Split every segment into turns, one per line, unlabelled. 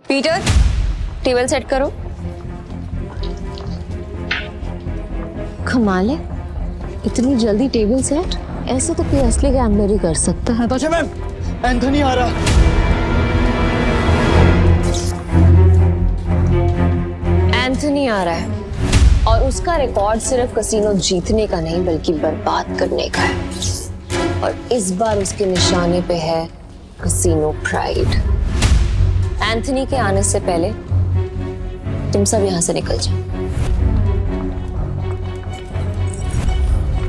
Peter, table set करो। कमाल है, इतनी जल्दी टेबल सेट? ऐसे तो कोई असली गैम्बलर ही कर सकता है।
नताशा मैम, एंथनी आ रहा।
एंथनी आ रहा है और उसका रिकॉर्ड सिर्फ कसिनो जीतने का नहीं बल्कि बर्बाद करने का है। और इस बार उसके निशाने पे है कसिनो प्राइड। एंथनी के आने से पहले तुम सब यहां से निकल जाओ।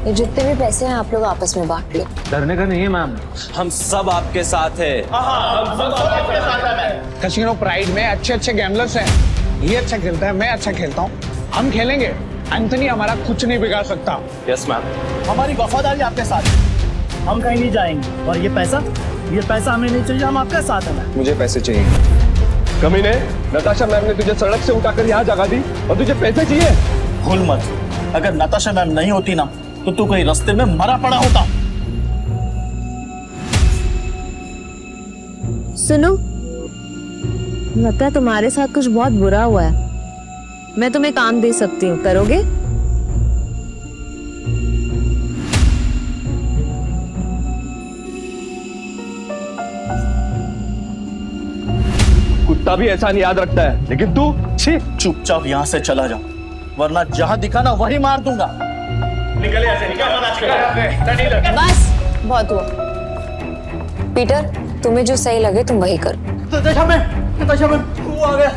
ये जितने भी पैसे हैं आप लोग आपस में बांट लो।
डरने का नहीं है मैम,
हम सब आपके साथ हैं।
कसिनो प्राइड में अच्छे अच्छे गैम्बलर्स हैं। ये अच्छा खेलता है, मैं अच्छा खेलता हूँ, हम खेलेंगे। एंथनी हमारा कुछ नहीं बिगाड़ सकता।
Yes ma'am.
हमारी वफादारी आपके साथ है, हम कहीं नहीं जाएंगे। और ये पैसा हमें नहीं चाहिए, हम आपके साथ हैं।
मुझे पैसे चाहिए। कमीने, नताशा मैम ने तुझे सड़क से उठाकर यहाँ जगा दी और तुझे पैसे चाहिए?
भूल मत, अगर नताशा मैम नहीं होती ना तो तू कहीं रास्ते में मरा पड़ा होता।
सुनो, लगता है तुम्हारे साथ कुछ बहुत बुरा हुआ है। मैं तुम्हें काम दे सकती हूँ, करोगे?
कुत्ता भी ऐसा नहीं याद रखता है, लेकिन तू छी।
चुपचाप यहाँ से चला जा, वरना जहाँ दिखा ना वही मार दूंगा। निकल ऐसे, निकल।
बस बहुत हुआ। पीटर, तुम्हें जो सही लगे तुम वही करो।
नताशा मैम, वो आ गया।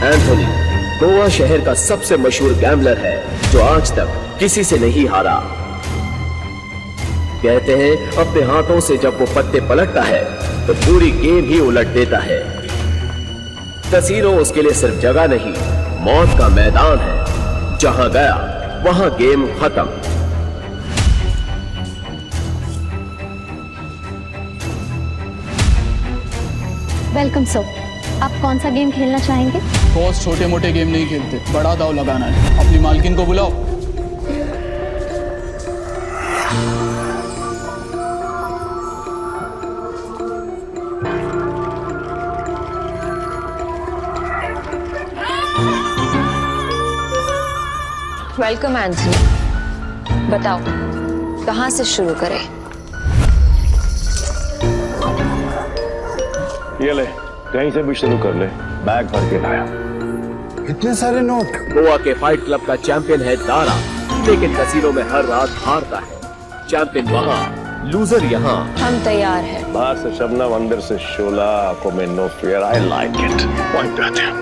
एंथनी गोवा शहर का सबसे मशहूर गैम्बलर है जो आज तक किसी से नहीं हारा। कहते हैं अपने हाथों से जब वो पत्ते पलटता है तो पूरी गेम ही उलट देता है। कसीनो उसके लिए सिर्फ जगह नहीं, मौत का मैदान है। जहां गया वहां गेम खत्म।
वेलकम सर, आप कौन सा गेम खेलना चाहेंगे?
बॉस छोटे मोटे गेम नहीं खेलते, बड़ा दाव लगाना है। अपनी मालकिन को बुलाओ।
वेलकम एंथनी, बताओ कहां से शुरू करें?
ये ले, कहीं से भी शुरू कर ले। बैग भर के लाया।
इतने सारे नोट।
गोवा के फाइट क्लब का चैंपियन है दारा, लेकिन कसीनो में हर रात हारता है। चैंपियन वहां, लूजर यहाँ।
हम तैयार हैं।
बाहर से शबनम, अंदर से शोला, आंखों में no fear. I like it. Point आते हैं।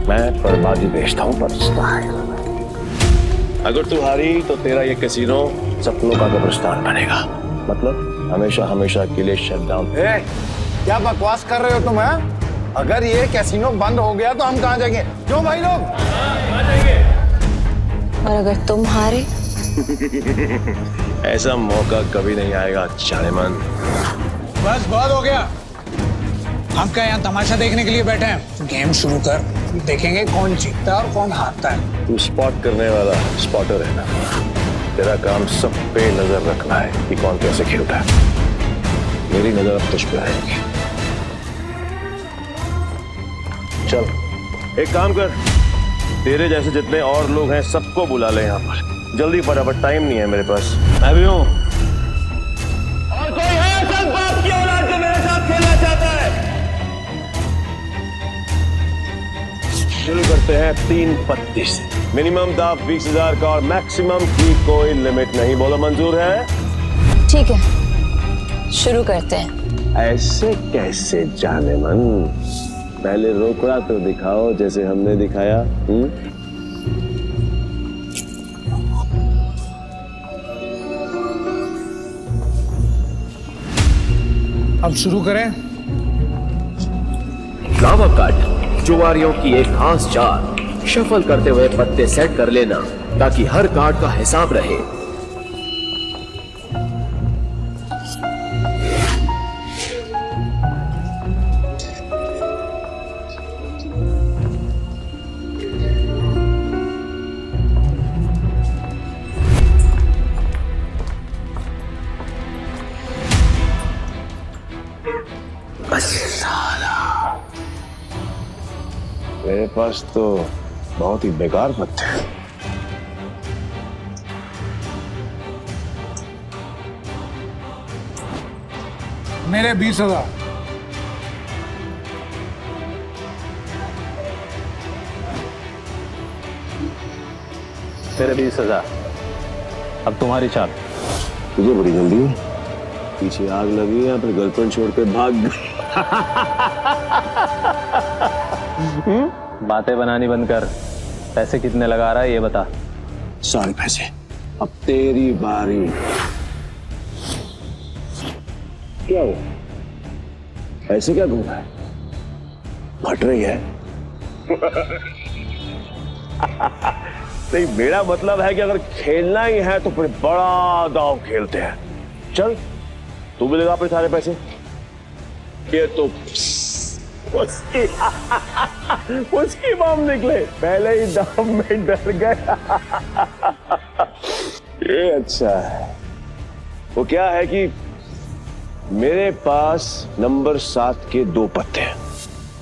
मैं बर्बादी बेचता हूँ पर स्टाइल। अगर तू हारी तो तेरा ये कैसीनो सपनों का कब्रिस्तान बनेगा। मतलब हमेशा हमेशा के लिए शट डाउन।
क्या बकवास कर रहे हो तुम? अगर ये कैसीनो बंद हो गया तो हम कहाँ जाएंगे? क्यों भाई लोग?
और अगर तुम हारे?
ऐसा मौका कभी नहीं आएगा चालेमन।
बस बहुत हो गया। हम क्या यहाँ तमाशा देखने के लिए बैठे हैं? गेम शुरू कर, देखेंगे कौन जीतता है और कौन हारता है।
तू स्पॉट करने वाला स्पॉटर है ना? तेरा काम सब पे नजर रखना है कि कौन कैसे खेलता है। मेरी नजर अब तुझ पे आएगी। चल एक काम कर, तेरे जैसे जितने और लोग हैं सबको बुला ले यहाँ पर जल्दी, फटाफट। टाइम नहीं है मेरे पास। मैं भी हूँ। और कोई है सब बाप की औलाद जो मेरे साथ खेलना चाहता है? शुरू करते हैं 3 पत्ती से। मिनिमम दाव 20,000 का और मैक्सिमम की कोई लिमिट नहीं। बोलो मंजूर है?
ठीक है, शुरू करते हैं।
ऐसे कैसे जाने मन? पहले रोकड़ा तो दिखाओ जैसे हमने दिखाया।
अब शुरू करें।
फ्लावर कट, जुआरियों की एक खास चाल। शफल करते हुए पत्ते सेट कर लेना ताकि हर कार्ड का हिसाब रहे।
मेरे पास तो बहुत ही बेकार पत्ते हैं।
मेरे 20,000।
तेरे 20,000। अब तुम्हारी चाल।
तुझे बड़ी जल्दी है, पीछे आग लगी या फिर गर्लफ्रेंड छोड़ के भाग गई?
बातें बनानी बंद कर। पैसे कितने लगा रहा है ये बता।
सारे पैसे। अब तेरी बारी। क्या हुआ? ऐसे क्या घूम रहा है? फट रही है? नहीं, मेरा मतलब है कि अगर खेलना ही है तो फिर बड़ा दांव खेलते हैं। चल, तू भी लगा अपने सारे पैसे। ये तो उसकी बम निकले, पहले ही दाम में डर गया। ये अच्छा है। वो क्या है कि मेरे पास नंबर 7 के 2 पत्ते हैं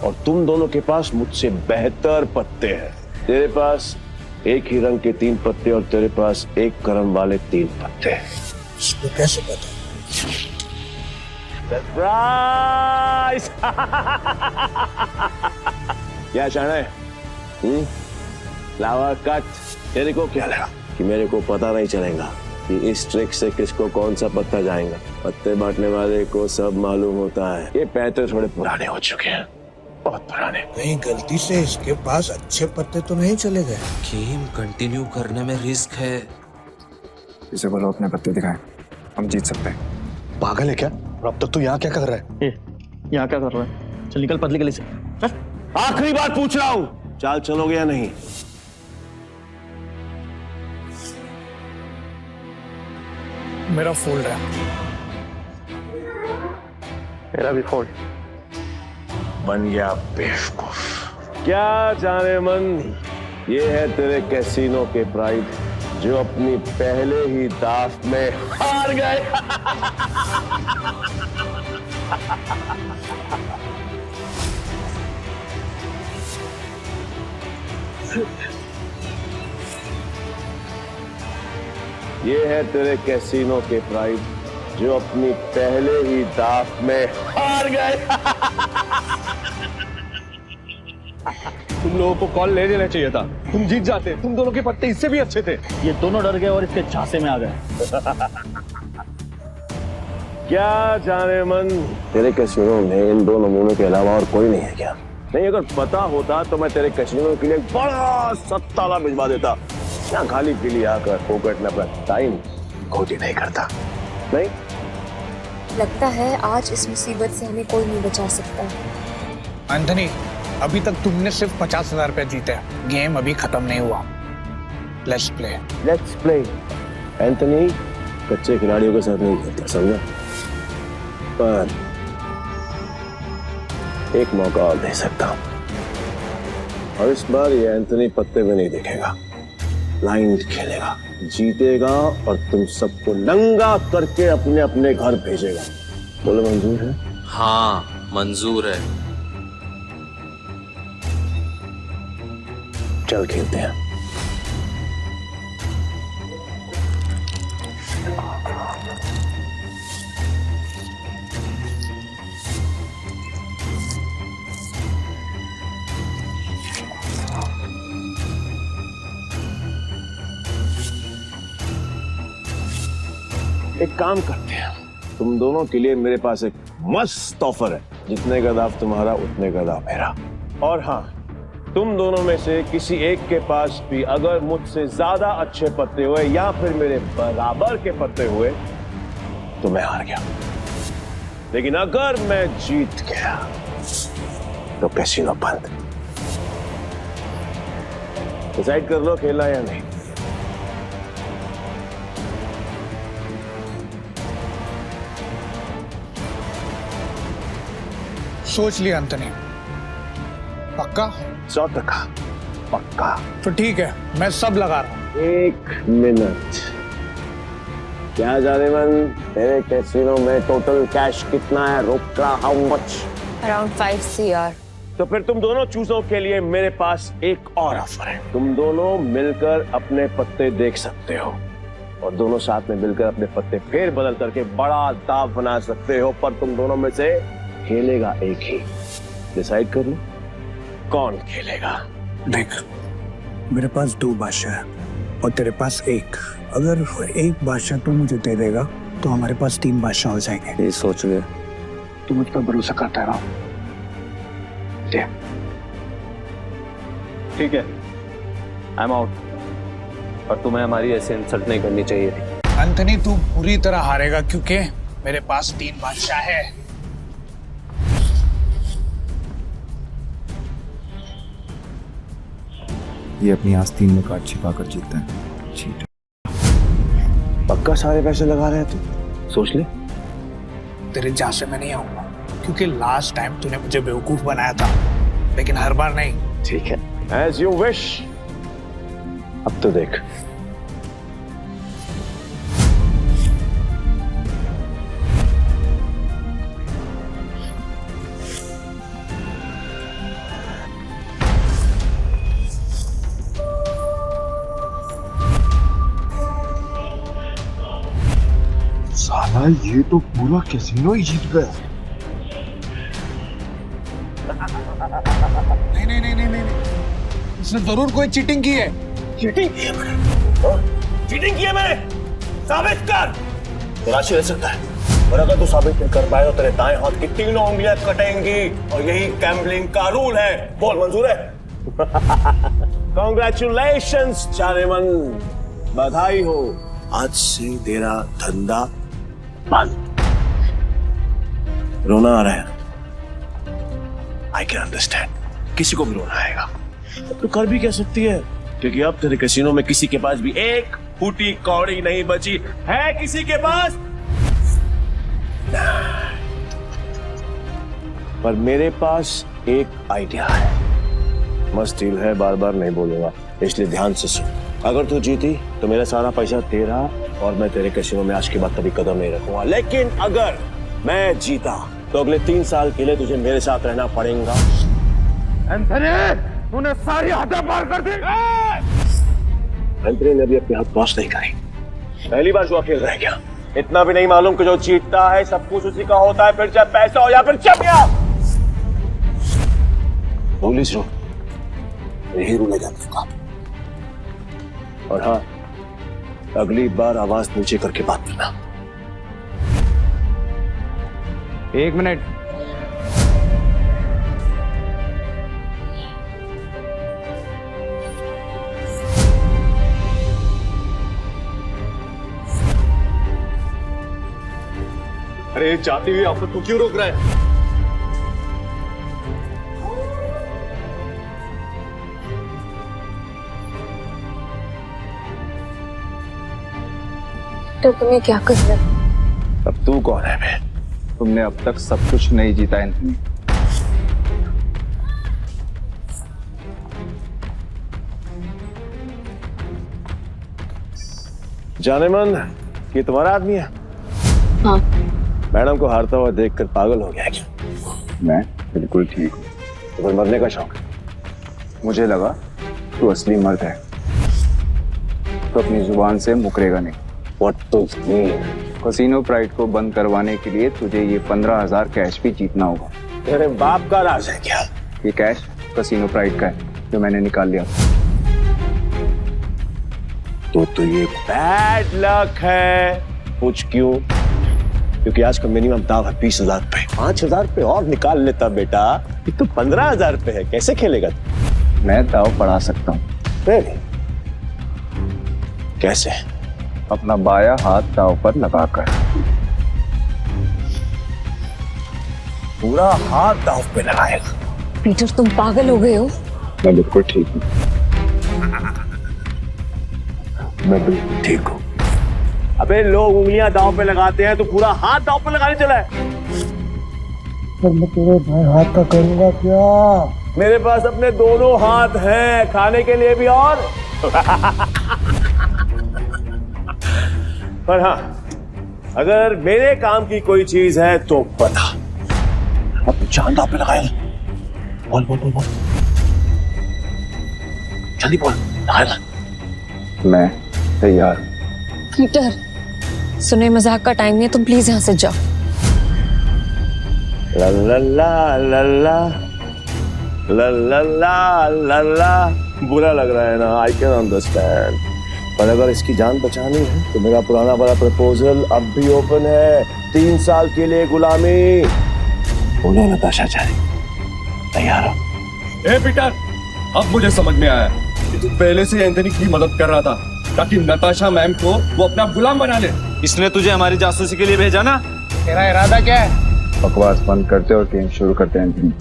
और तुम दोनों के पास मुझसे बेहतर पत्ते हैं। तेरे पास एक ही रंग के 3 पत्ते और तेरे पास एक क्रम वाले 3 पत्ते।
इसको कैसे पता?
सरप्राइज! क्या चाहना है? Flower cut. तेरे को क्या लगा कि मेरे को पता नहीं चलेगा कि इस ट्रिक से किसको कौन सा पत्ता जाएगा? पत्ते बांटने वाले को सब मालूम होता है। ये पैसे थोड़े पुराने हो चुके हैं, बहुत पुराने।
कहीं गलती से इसके पास अच्छे पत्ते तो नहीं चले गए?
गेम कंटिन्यू करने में रिस्क है।
इसे बोलो अपने पत्ते दिखाएं, हम जीत सकते हैं।
पागल है क्या? और अब तक तू यहाँ क्या कर रहा है? यहाँ क्या कर रहा है? चल निकल पतली गली से।
आखिरी बार पूछ रहा हूं, चाल चलोगे या नहीं?
मेरा फोल्ड है।
मेरा भी फोल्ड।
बन गया बेवकूफ। क्या जाने मन, ये है तेरे कैसीनो के प्राइड जो अपनी पहले ही दाव में हार गए। ये है तेरे कैसीनो के प्राइड जो अपनी पहले ही दाव में हार गए।
तुम लोगों को कॉल ले लेना चाहिए था, तुम जीत जाते। तुम दोनों के पत्ते इससे भी अच्छे थे। ये दोनों डर गए और इसके झांसे में आ गए।
क्या जाने मन, तेरे कैसीनो में इन 2 नमूनों के अलावा और कोई नहीं है क्या? नहीं, अगर पता होता तो मैं तेरे कैसीनो के लिए एक बड़ा सत्ताला भिजवा देता। यहाँ खाली पीली आकर फोकट में अपना टाइम खोजी नहीं करता। नहीं,
लगता है आज इस मुसीबत से हमें कोई नहीं बचा सकता।
एंथनी, अभी तक तुमने सिर्फ 50,000 रुपए जीते हैं। गेम अभी खत्म नहीं हुआ। Let's play.
Let's play. Anthony कच्चे खिलाड़ियों के साथ नहीं खेलता, समझा? पर एक मौका और दे सकता हूं, और इस बार ये एंथनी पत्ते में नहीं दिखेगा, ब्लाइंड खेलेगा, जीतेगा और तुम सबको नंगा करके अपने अपने घर भेजेगा। बोलो मंजूर है?
हाँ मंजूर है।
चल खेलते हैं। एक काम करते हैं, तुम दोनों के लिए मेरे पास एक मस्त ऑफर है। जितने का दाव तुम्हारा उतने का दाव मेरा। और हाँ, तुम दोनों में से किसी एक के पास भी अगर मुझसे ज्यादा अच्छे पत्ते हुए या फिर मेरे बराबर के पत्ते हुए तो मैं हार गया। लेकिन अगर मैं जीत गया तो कैसीनो बंद। डिसाइड कर लो खेलना या नहीं।
सोच लिया एंथनी? पक्का?
100% पक्का।
तो ठीक है, मैं सब लगा रहा हूं।
1 मिनट। क्या जाने मन, तेरे कैसीनो में टोटल कैश कितना है? रोका हाउ मच?
Around 5 CR।
तो फिर तुम दोनों चूजों के लिए मेरे पास एक और ऑफर है। तुम दोनों मिलकर अपने पत्ते देख सकते हो और दोनों साथ में मिलकर अपने पत्ते फेर बदल करके बड़ा दाव बना सकते हो, पर तुम दोनों में से खेलेगा एक ही। डिसाइड कर लो कौन खेलेगा।
देख, मेरे पास 2 बादशाह है और तेरे पास 1। अगर एक बादशाह तू मुझे दे देगा तो हमारे पास 3 बादशाह हो जाएंगे।
ये सोच ले।
तू मुझ पर भरोसा करता रहा।
ठीक है, आई एम आउट। और तुम्हें हमारी ऐसे इंसल्ट नहीं करनी चाहिए थी।
एंथनी, तू पूरी तरह हारेगा क्योंकि मेरे पास 3 बादशाह है।
ये अपनी आस्तीन में कार्ड छिपा कर जीतता है। चीट।
पक्का सारे पैसे लगा रहे हैं तू? सोच ले।
तेरे जहां से मैं नहीं आऊंगा क्योंकि लास्ट टाइम तूने मुझे बेवकूफ बनाया था, लेकिन हर बार नहीं।
ठीक है, एज यू विश। अब तो देख।
साला ये तो पूरा कैसीनो ही जीत गया।
नहीं, इसने जरूर कोई चीटिंग की है।
चीटिंग की है मैंने? चीटिंग की है मैंने? साबित कर। तो राशि रह सकता है, और अगर तू साबित नहीं कर पाए तो तेरे दाएं हाथ की 3 उंगलियां कटेंगी, और यही गैम्बलिंग का रूल है। बोल, मंजूर है? कांग्रेचुलेशंस जानेमन, बधाई हो। आज से तेरा धंधा बंद। रोना आ रहा है, आई कैन अंडरस्टैंड। किसी को भी रोना आएगा, तो कर भी कह सकती है, क्योंकि अब तेरे कैसीनो में किसी के पास भी एक फूटी कौड़ी नहीं बची है। किसी के पास? पर मेरे पास एक आइडिया है। मस्त डील है, बार बार नहीं बोलूंगा, इसलिए ध्यान से सुन। अगर तू जीती तो मेरा सारा पैसा तेरा, और मैं तेरे कैसीनो में आज के बाद कभी कदम नहीं रखूंगा। लेकिन अगर मैं जीता तो अगले 3 साल के लिए तुझे मेरे साथ रहना पड़ेगा। एंथनी, तूने सारी हदें पार कर दी। एंथनी ने अभी अपने हाथ क्रॉस नहीं करी। पहली बार जुआ खेल रहा है क्या? इतना भी नहीं मालूम कि जो जीतता है सब कुछ उसी का होता है, फिर चाहे पैसा हो या फिर चमिया। पुलिस रो, यही रूल है का। और हाँ, अगली बार आवाज नीचे करके बात करना।
1 मिनट।
अरे जाती हुई आफत को क्यों रोक रहा है?
तो तुम्हें क्या करना?
अब तू कौन है बे?
तुमने अब तक सब कुछ नहीं जीता एंथनी।
जानेमन, ये तुम्हारा आदमी है?
हाँ।
मैडम को हारता हुआ देखकर पागल हो गया क्या?
मैं बिल्कुल ठीक हूँ।
तो फिर मरने का शौक है?
मुझे लगा तू असली मर्द है तो अपनी जुबान से मुकरेगा नहीं।
What to mean?
Casino pride को बंद करवाने के लिए तुझे ये 15,000 कैश भी जीतना होगा।
तेरे बाप का राज है क्या?
ये कैश कैसीनो प्राइड का है जो मैंने निकाल लिया।
तो ये बैड लक है। पूछ क्यों? क्योंकि आज का मिनिमम दाव है 20,000 पे। 5,000 पे और निकाल लेता बेटा, ये तो 15,000 पे है। कैसे खेलेगा तू?
मैं दाव बढ़ा सकता हूँ।
कैसे?
अपना बाया हाथ दाव पर लगाकर।
पूरा हाथ दाव पे लगाएगा?
पीटर, तुम पागल हो गए हो?
मैं बिल्कुल ठीक हूँ।
मैं बिल्कुल ठीक हूँ। अबे लोग उंगलियां दाव पे लगाते हैं, तो पूरा हाथ दाव पे लगाने चला है।
पर मैं तेरे भाई हाथ का करूंगा क्या?
मेरे पास अपने दोनों हाथ हैं, खाने के लिए भी और पर हाँ, अगर मेरे काम की कोई चीज है तो बता। अब जान दांव पे लगाया। बोल बोल बोल बोल, जल्दी बोल, लगाया।
मैं तैयार।
पीटर, सुने मजाक का टाइम नहीं है, तुम प्लीज यहाँ से जाओ।
ला ला ला ला ला ला ला ला ला ला। बुरा लग रहा है ना, आई कैन अंडरस्टैंड, पर अगर इसकी जान बचानी है तो मेरा पुराना वाला प्रपोजल अब भी ओपन है। 3 साल के लिए गुलामी। बोलो नताशा चाहे, तैयार हो?
ए पीटर, अब मुझे समझ में आया कि तू पहले से एंथनी की मदद कर रहा था ताकि नताशा मैम को वो अपना गुलाम बना ले।
इसने तुझे हमारी जासूसी के लिए भेजा ना?
तेरा इरादा क्या है?
बकवास बंद करते और गेम शुरू करते हैं एंथनी।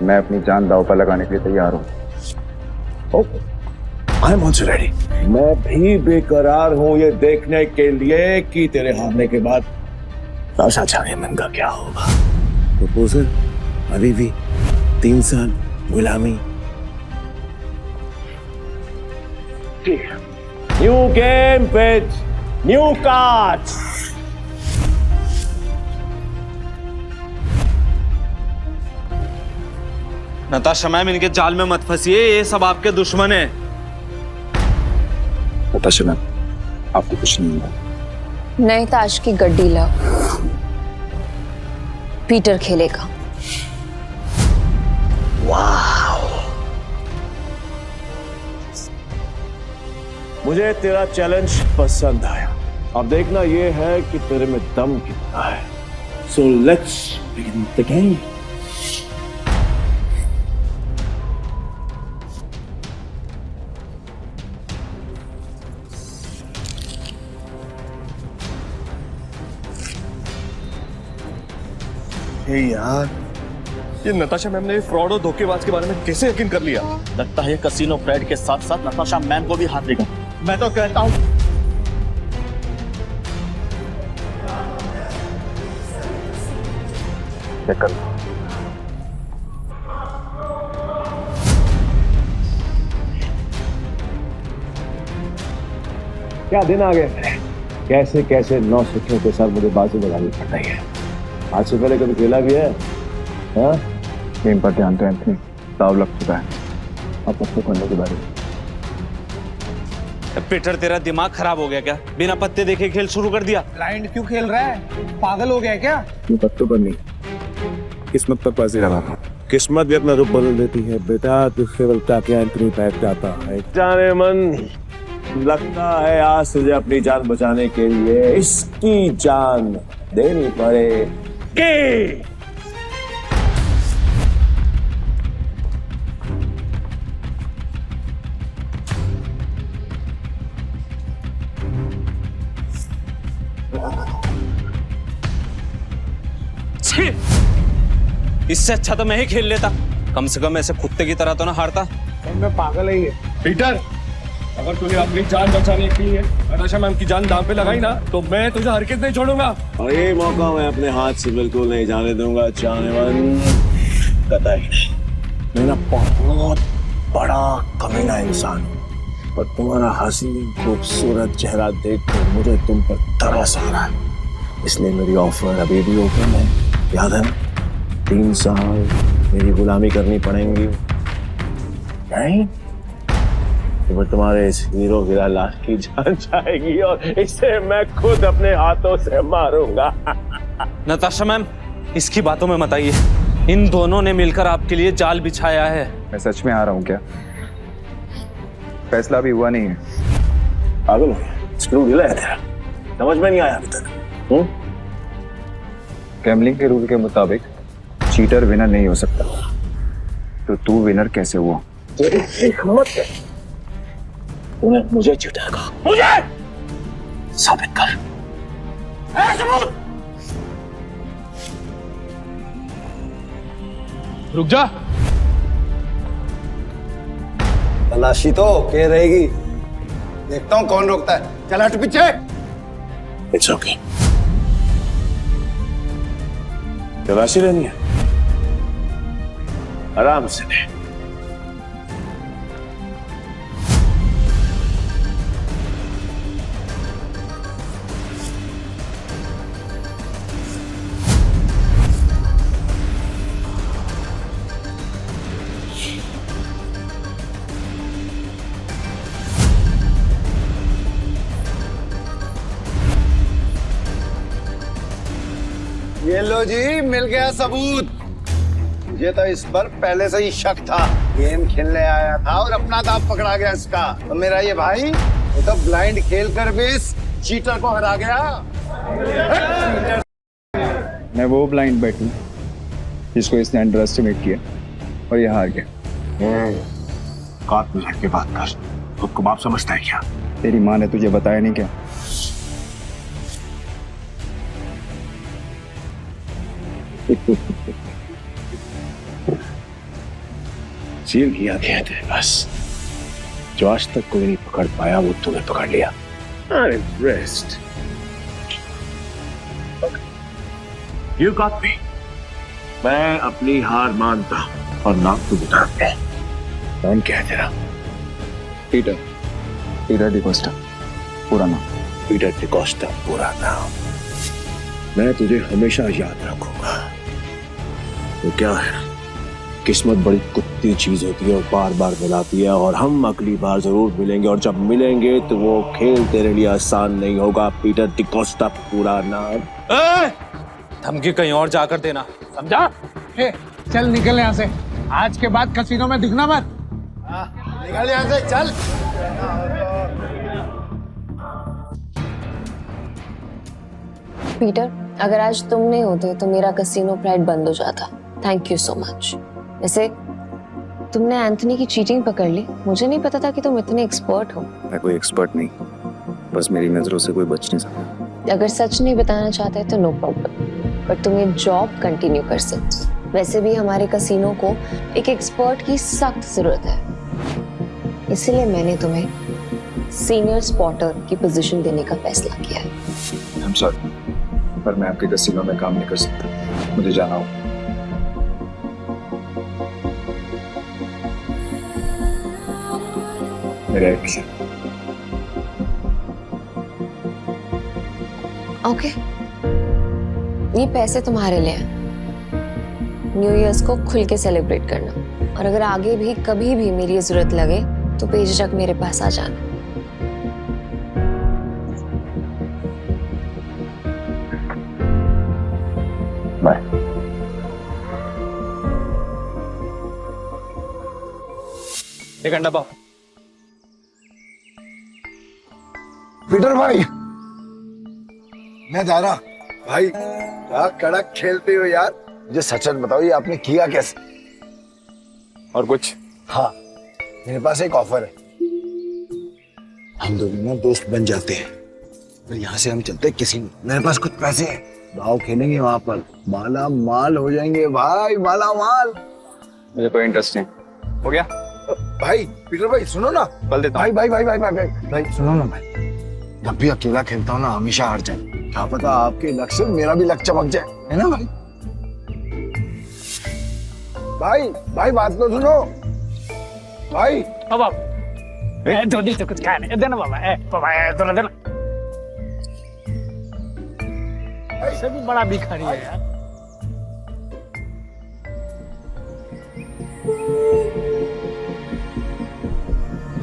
मैं अपनी जान दांव पर लगाने के लिए तैयार हूँ।
I am also ready. मैं भी बेकरार हूँ ये देखने के लिए कि तेरे हारने के बाद नताशा चाहे मैम का क्या होगा। प्रपोजल अभी भी 3 साल गुलामी। New game with new cards.
Natasha ma'am, इनके जाल में मत फंसिए, ये सब आपके दुश्मन है।
नताशा मैम, आपको कुछ नहीं हुआ।
नए ताश की गड्डी लाओ, पीटर खेलेगा।
मुझे तेरा चैलेंज पसंद आया। अब देखना ये है कि तेरे में दम कितना है। So let's begin the game.
यार, ये नताशा मैम ने फ्रॉड और धोखेबाज के बारे में कैसे यकीन कर लिया?
लगता है कसिनो फ्रेड के साथ साथ नताशा मैम को भी हाथ देगा। मैं तो कहता हूँ
क्या दिन आ गए। कैसे कैसे 9 सिक्कों के साथ मुझे बाजी लगानी पड़ रही है। आज से पहले कभी खेला भी है? हाँ?
गेम पर ध्यान दो एंथनी, दाव लग चुका है। अब पत्ते करने के बारे में।
पीटर, तेरा दिमाग खराब हो गया क्या? बिना पत्ते देखे खेल शुरू कर दिया।
ब्लाइंड क्यों खेल रहा है? पागल हो गया क्या?
ये पत्तों पर नहीं, किस्मत पर बाजी लगाता।
किस्मत भी अपना रूप बदल देती है बेटा। तुझसे बलता क्या एंथनी बैठ जाता है। जाने मन, लगता है आज तुझे अपनी जान बचाने के लिए इसकी जान देनी पड़ेगी।
इससे अच्छा तो मैं ही खेल लेता। कम से कम ऐसे कुत्ते की तरह तो ना हारता।
मैं पागल है ये।
पीटर, अगर तूने अपनी जान बचाने के लिए नताशा मैम की जान दांव पे लगाई ना, तो मैं तुझे हरगिज़ नहीं छोड़ूंगा।
और ये मौका मैं अपने हाथ से बिल्कुल नहीं जाने दूंगा। जाने मन, कतई नहीं। मैं ना बहुत बड़ा कमीना इंसान हूँ, पर तुम्हारा हसीन खूबसूरत चेहरा देखकर मुझे तुम पर तरस आ रहा है। इसलिए मेरी ऑफर अभी भी ओपन है। याद है, 3 साल मेरी गुलामी करनी पड़ेंगी। नहीं तो तुम्हारे इस हीरो हीरा लाश की जान जाएगी और इसे मैं खुद अपने हाथों से मारूंगा।
नताशा मैम, इसकी बातों में मत आइए। इन दोनों ने मिलकर आपके लिए जाल बिछाया है।
मैं सच में आ रहा हूँ क्या? फैसला भी हुआ नहीं है।
पागल हो गया? स्क्रू ढीला है तेरा, समझ में नहीं आया अभी तक?
गैम्बलिंग के रूल के मुताबिक चीटर विनर नहीं हो सकता, तो तू विनर कैसे हुआ?
तेरी हिम्मत है, तूने मुझे जिताएगा। मुझे साबित कर।
रुक जा।
तलाशी तो के रहेगी, देखता हूँ कौन रोकता है। चल हट पीछे।
It's okay. तलाशी लेनी है, आराम से ले।
ये लो जी, मिल गया सबूत। मुझे तो इस पर पहले से ही शक था। गेम खेलने आया था और अपना दांव पकड़ा गया इसका। तो मेरा ये भाई ये तो ब्लाइंड खेल कर भी इस चीटर को हरा गया।
मैं वो ब्लाइंड बैट हूँ जिसको इसने अंडर एस्टिमेट किया और ये हार गया।
काट में झटके बात कर। खुद को बाप समझता है क्या?
तेरी माँ ने तुझे बताया नहीं क्या?
सील किया गया थे बस। जो आज तक कोई नहीं पकड़ पाया वो तूने पकड़ लिया। I'm impressed. You got me. मैं अपनी हार मानता हूं और नाम तू बता दे। नाम क्या है तेरा?
पीटर डिकोस्टा, पूरा नाम।
पीटर डिकोस्टा पूरा नाम। मैं तुझे हमेशा याद रखूंगा। तो क्या है, किस्मत बड़ी कुत्ती चीज होती है और बार बार मिलाती है, और हम अगली बार जरूर मिलेंगे, और जब मिलेंगे तो वो खेल तेरे लिए आसान नहीं होगा। पीटर डिकोस्टा पूरा नाम।
धमकी कहीं और जाकर देना, समझा?
चल निकल यहाँ से। आज के बाद कसीनो में दिखना मत।
निकल यहाँ से, चल।
पीटर, अगर आज तुम नहीं होते तो मेरा कसीनो प्राइड बंद हो जाता। Thank you so much. वैसे तुमने एंथनी की चीटिंग पकड़ ली। मुझे नहीं पता था कि तुम इतने एक्सपर्ट हो।
मैं कोई एक्सपर्ट नहीं, बस मेरी नजरों से कोई बच नहीं सकता।
अगर सच नहीं बताना चाहते तो नो प्रॉब्लम, पर तुम ये जॉब कंटिन्यू कर सकते। वैसे भी हमारे कसीनो को एक एक्सपर्ट की सख्त जरूरत है, इसीलिए मैंने तुम्हें सीनियर स्पॉटर की पोजीशन देने का फैसला किया है।
I'm sorry, पर मैं आपके कसीनो में काम नहीं कर सकता। मुझे जाना होगा। मेरे
ओके, ये पैसे तुम्हारे लिए हैं। न्यू ईयर्स को खुल के सेलिब्रेट करना, और अगर आगे भी कभी भी मेरी जरूरत लगे तो बेझिझक मेरे पास आ जाना।
बाय।
एक घंटा पाओ।
पीटर भाई, मैं जा रहा। भाई क्या कड़क खेलते हो यार। मुझे सच सच बताओ, ये आपने किया कैसे?
और कुछ?
हाँ, मेरे पास एक ऑफर है। हम दोनों ना दोस्त बन जाते हैं, और यहाँ से हम चलते हैं किसी में। मेरे पास कुछ पैसे हैं, दाव खेलेंगे वहां पर, माला माल हो जाएंगे भाई, माला माल।
मुझे कोई इंटरेस्ट नहीं। हो गया?
भाई पीटर भाई सुनो ना।
बल देता
भाई भाई भाई भाई भाई भाई भाई सुनो ना भाई। जब भी अकेला खेलता हूँ ना हमेशा हार जाए। क्या पता आपके लक से मेरा भी लक चमक जाए, है ना भाई? भाई भाई बात तो सुनो भाई।
अब धोनी तो कुछ खाने देना बाबा, थोड़ा देना। ऐसे भी बड़ा भिखारी है यार।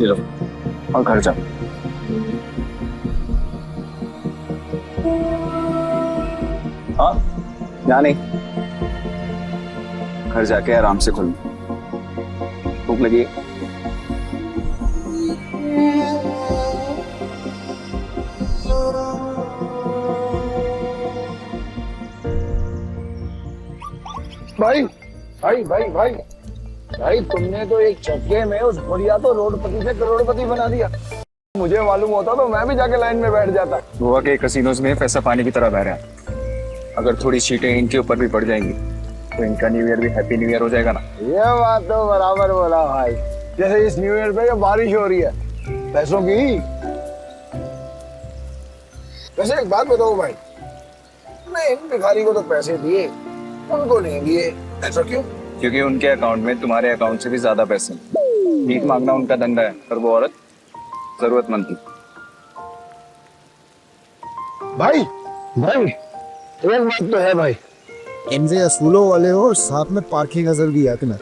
ये लो, और घर जाओ। हाँ, यहाँ नहीं, घर जाके आराम से खुल। भूख लगी है?
भाई भाई भाई भाई भाई तुमने तो एक झटके में उस बुढ़िया तो रोडपति से करोड़पति बना दिया। मुझे मालूम होता तो मैं भी जाके लाइन में बैठ जाता।
गोवा के कसिनोज में पैसा पानी की तरह बह रहा है। अगर थोड़ी सीटें इनके ऊपर भी पड़ जाएंगी तो इनका न्यू ईयर भी हैप्पी न्यू ईयर हो जाएगा ना।
ये बात तो बराबर बोला भाई। जैसे इस न्यू ईयर पे बारिश हो रही है पैसों की। वैसे एक बात बताओ भाई, मैं इन भिखारी को तो पैसे दिए, उनको नहीं दिए, ऐसा क्यों?
क्योंकि उनके अकाउंट में तुम्हारे अकाउंट से भी ज्यादा पैसे। भीख मांगना उनका धंधा है, पर वो औरत जरूरतमंद थी।
भाई भाई एक बात तो है भाई, इनसे असूलों वाले हो, साथ में पार्किंग नजर भी है तुम्हें।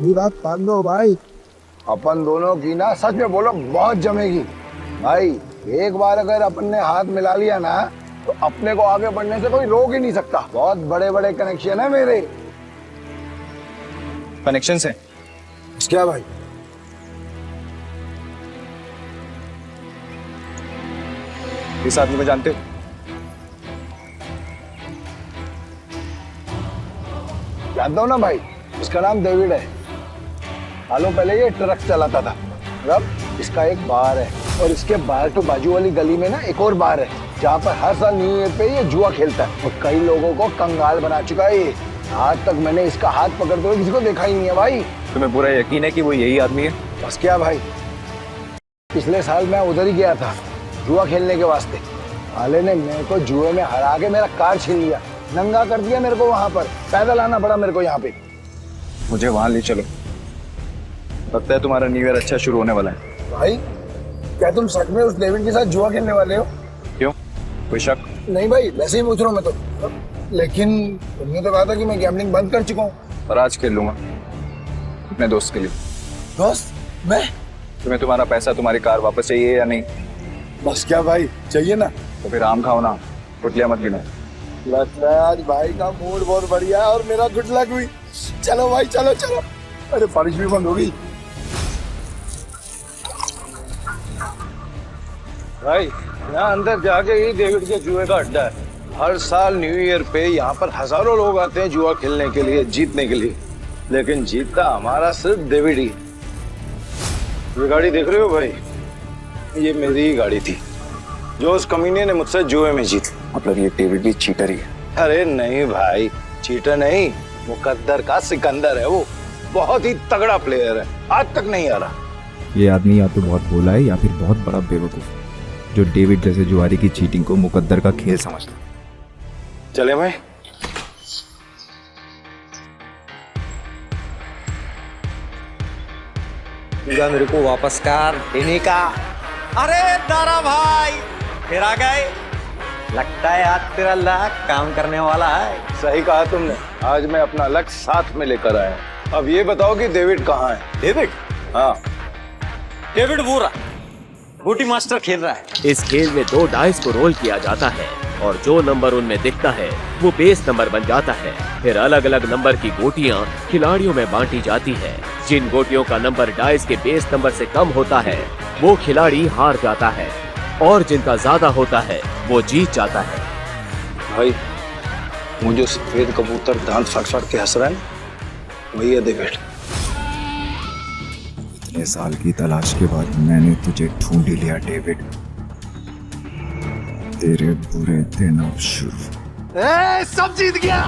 ये बात मान लो भाई, अपन दोनों की ना सच में बोलो बहुत जमेगी भाई। एक बार अगर अपन ने हाथ मिला लिया ना तो अपने को आगे बढ़ने से कोई रोक ही नहीं सकता। बहुत बड़े बड़े कनेक्शन है मेरे।
कनेक्शन से
क्या भाई?
इस आदमी को जानते हो?
जानता हूँ ना भाई, उसका नाम डेविड है। सालों पहले ये ट्रक चलाता था। अब इसका एक बार है और इसके बाहर तो बाजू वाली गली में ना एक और बार है जहाँ पर हर साल न्यू ईयर पे ये जुआ खेलता है और कई लोगों को कंगाल बना चुका है ये। आज तक मैंने इसका हाथ पकड़ते हुए किसी को देखा ही नहीं है भाई।
तुम्हें पूरा यकीन है कि वो यही आदमी है?
बस क्या भाई, पिछले साल मैं उधर ही गया था जुआ खेलने के वास्ते। साले ने मेरे को जुए में हरा के मेरा कार छीन लिया, नंगा कर दिया मेरे को। वहां पर पैदल आना पड़ा मेरे को यहाँ पे।
मुझे वहां ले चलो, लगता है तुम्हारा न्यू ईयर अच्छा शुरू होने वाला है।
भाई क्या तुम सच में उस डेविड के साथ जुआ खेलने वाले हो?
क्यों, कोई शक?
नहीं भाई, वैसे ही पूछ रहा हूँ मैं तो। लेकिन तुमने तो कहा था कि मैं गैम्बलिंग बंद कर चुका हूँ।
पर आज खेल लूंगा अपने दोस्त के लिए।
दोस्त? मैं?
तुम्हें तुम्हारा पैसा, तुम्हारी कार वापस चाहिए या नहीं?
बस क्या भाई, चाहिए ना।
तो फिर आम खाओ ना, गुटलियां मत गिनो।
लगता है आज भाई का मूड बहुत बढ़िया है और मेरा गुड लक हुई। चलो भाई, चलो चलो। अरे बारिश भी बंद हो गई।
भाई यहाँ अंदर जाके ही डेविड के जुए का अड्डा है। हर साल न्यू ईयर पे यहाँ पर हजारों लोग आते हैं जुआ खेलने के लिए, जीतने के लिए। लेकिन जीतता हमारा सिर्फ डेविड ही। ये गाड़ी देख रहे हो भाई, ये मेरी ही गाड़ी थी जो उस कमीने ने मुझसे जुए में जीती।
मतलब ये डेविड भी चीटर ही है?
अरे नहीं भाई, चीटर नहीं, मुकद्दर का सिकंदर है वो। बहुत ही तगड़ा प्लेयर है, आज तक नहीं आ रहा।
ये आदमी या तो बहुत भोला है या फिर बहुत बड़ा बेवकूफ जो डेविड जैसे जुआरी की चीटिंग को मुकद्दर का खेल समझता है।
चले भाई।
मेरे को वापस कर देने का। अरे दारा भाई फिर आ गए। लगता है आज तेरा लक काम करने वाला है।
सही कहा तुमने, आज मैं अपना लक्ष्य साथ में लेकर आया। अब ये बताओ कि डेविड कहाँ है?
डेविड?
हाँ,
डेविड वो रहा, बूटी मास्टर खेल रहा है।
इस खेल में 2 डाइस को रोल किया जाता है और जो नंबर उनमें दिखता है वो बेस नंबर बन जाता है। फिर अलग अलग नंबर की गोटियां खिलाड़ियों में बांटी जाती है। जिन गोटियों का नंबर डाइस के बेस नंबर से कम होता है वो खिलाड़ी हार जाता है और जिनका ज्यादा होता है वो जीत जाता है।
भाई वो जो सफेद कबूतर दांत फाड़ फाड़ के हंस रहा है वही है डेविड।
इतने साल की तलाश के बाद मैंने तुझे ढूंढ ही लिया डेविड। तेरे बुरे दिन अब शुरू।
सब जीत गया।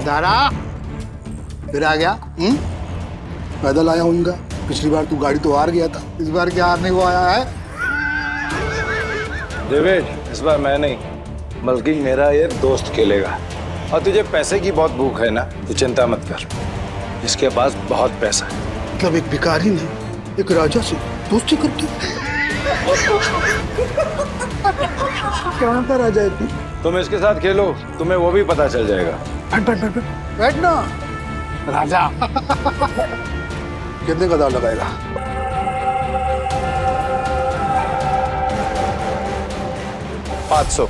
दारा फिर आ गया। पैदल आया हूँगा। पिछली बार तू गाड़ी तो हार गया था, इस बार क्या हारने को आया है?
डेविड इस बार मैं नहीं बल्कि मेरा ये दोस्त खेलेगा। और तुझे पैसे की बहुत भूख है ना, तो चिंता मत कर, इसके पास बहुत पैसा है।
मतलब एक भिखारी ने एक राजा से दोस्ती कर दी। कहाँ का राजा है तू?
तुम इसके साथ खेलो, तुम्हें वो भी पता चल जाएगा।
बैठ बैठ बैठ बैठ ना राजा। कितने का दाव लगाएगा?
$500।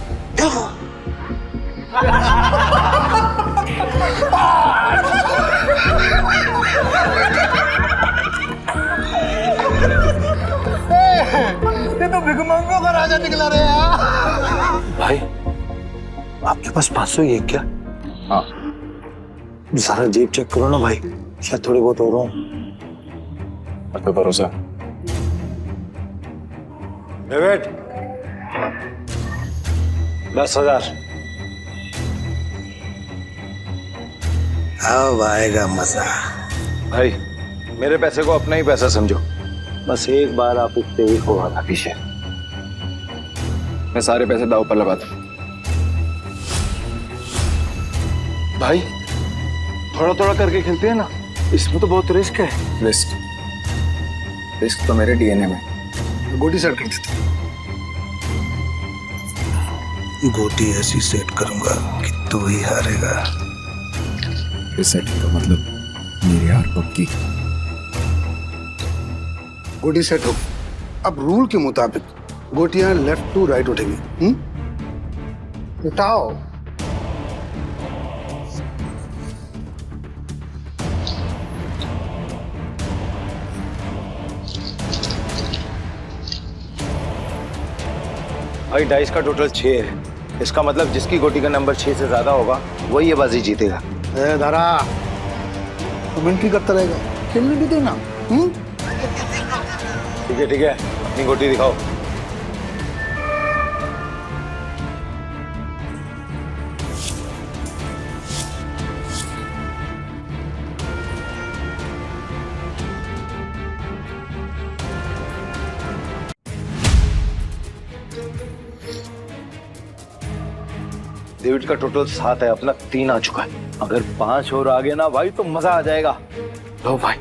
ये तो भिखमंगों का राजा निकला रे यार।
भाई आपके पास 500 ही है क्या?
हाँ।
सारा जेब चेक करो ना भाई, शायद थोड़े बहुत और हों।
अब तो भरोसा।
डेविड 10,000।
अब आएगा मजा।
भाई मेरे पैसे को अपना ही पैसा समझो, बस एक बार आप इससे ही हो आना पीछे।
मैं सारे पैसे दाव पर लगाता हूँ।
भाई थोड़ा थोड़ा करके खेलते हैं ना, इसमें तो बहुत रिस्क है।
रिस्क तो मेरे डीएनए में।
गोटी सेट कर देता हूँ। गोटी ऐसी सेट करूंगा कि तू ही हारेगा।
इस सेटिंग का मतलब मेरी हार पक्की।
गोटी सेट हो, अब रूल के मुताबिक गोटियां लेफ्ट टू राइट उठेंगी। उठाओ। भाई डाइस का टोटल 6 है। इसका मतलब जिसकी गोटी का नंबर 6 से ज्यादा होगा वही ये बाजी जीतेगा। धारा कमेंट्री करता रहेगा, खेलने भी देना। ठीक है अपनी गोटी दिखाओ। डेविड का टोटल 7 है, अपना 3 आ चुका है। अगर 5 और आ गए ना भाई तो मजा आ जाएगा। लो भाई।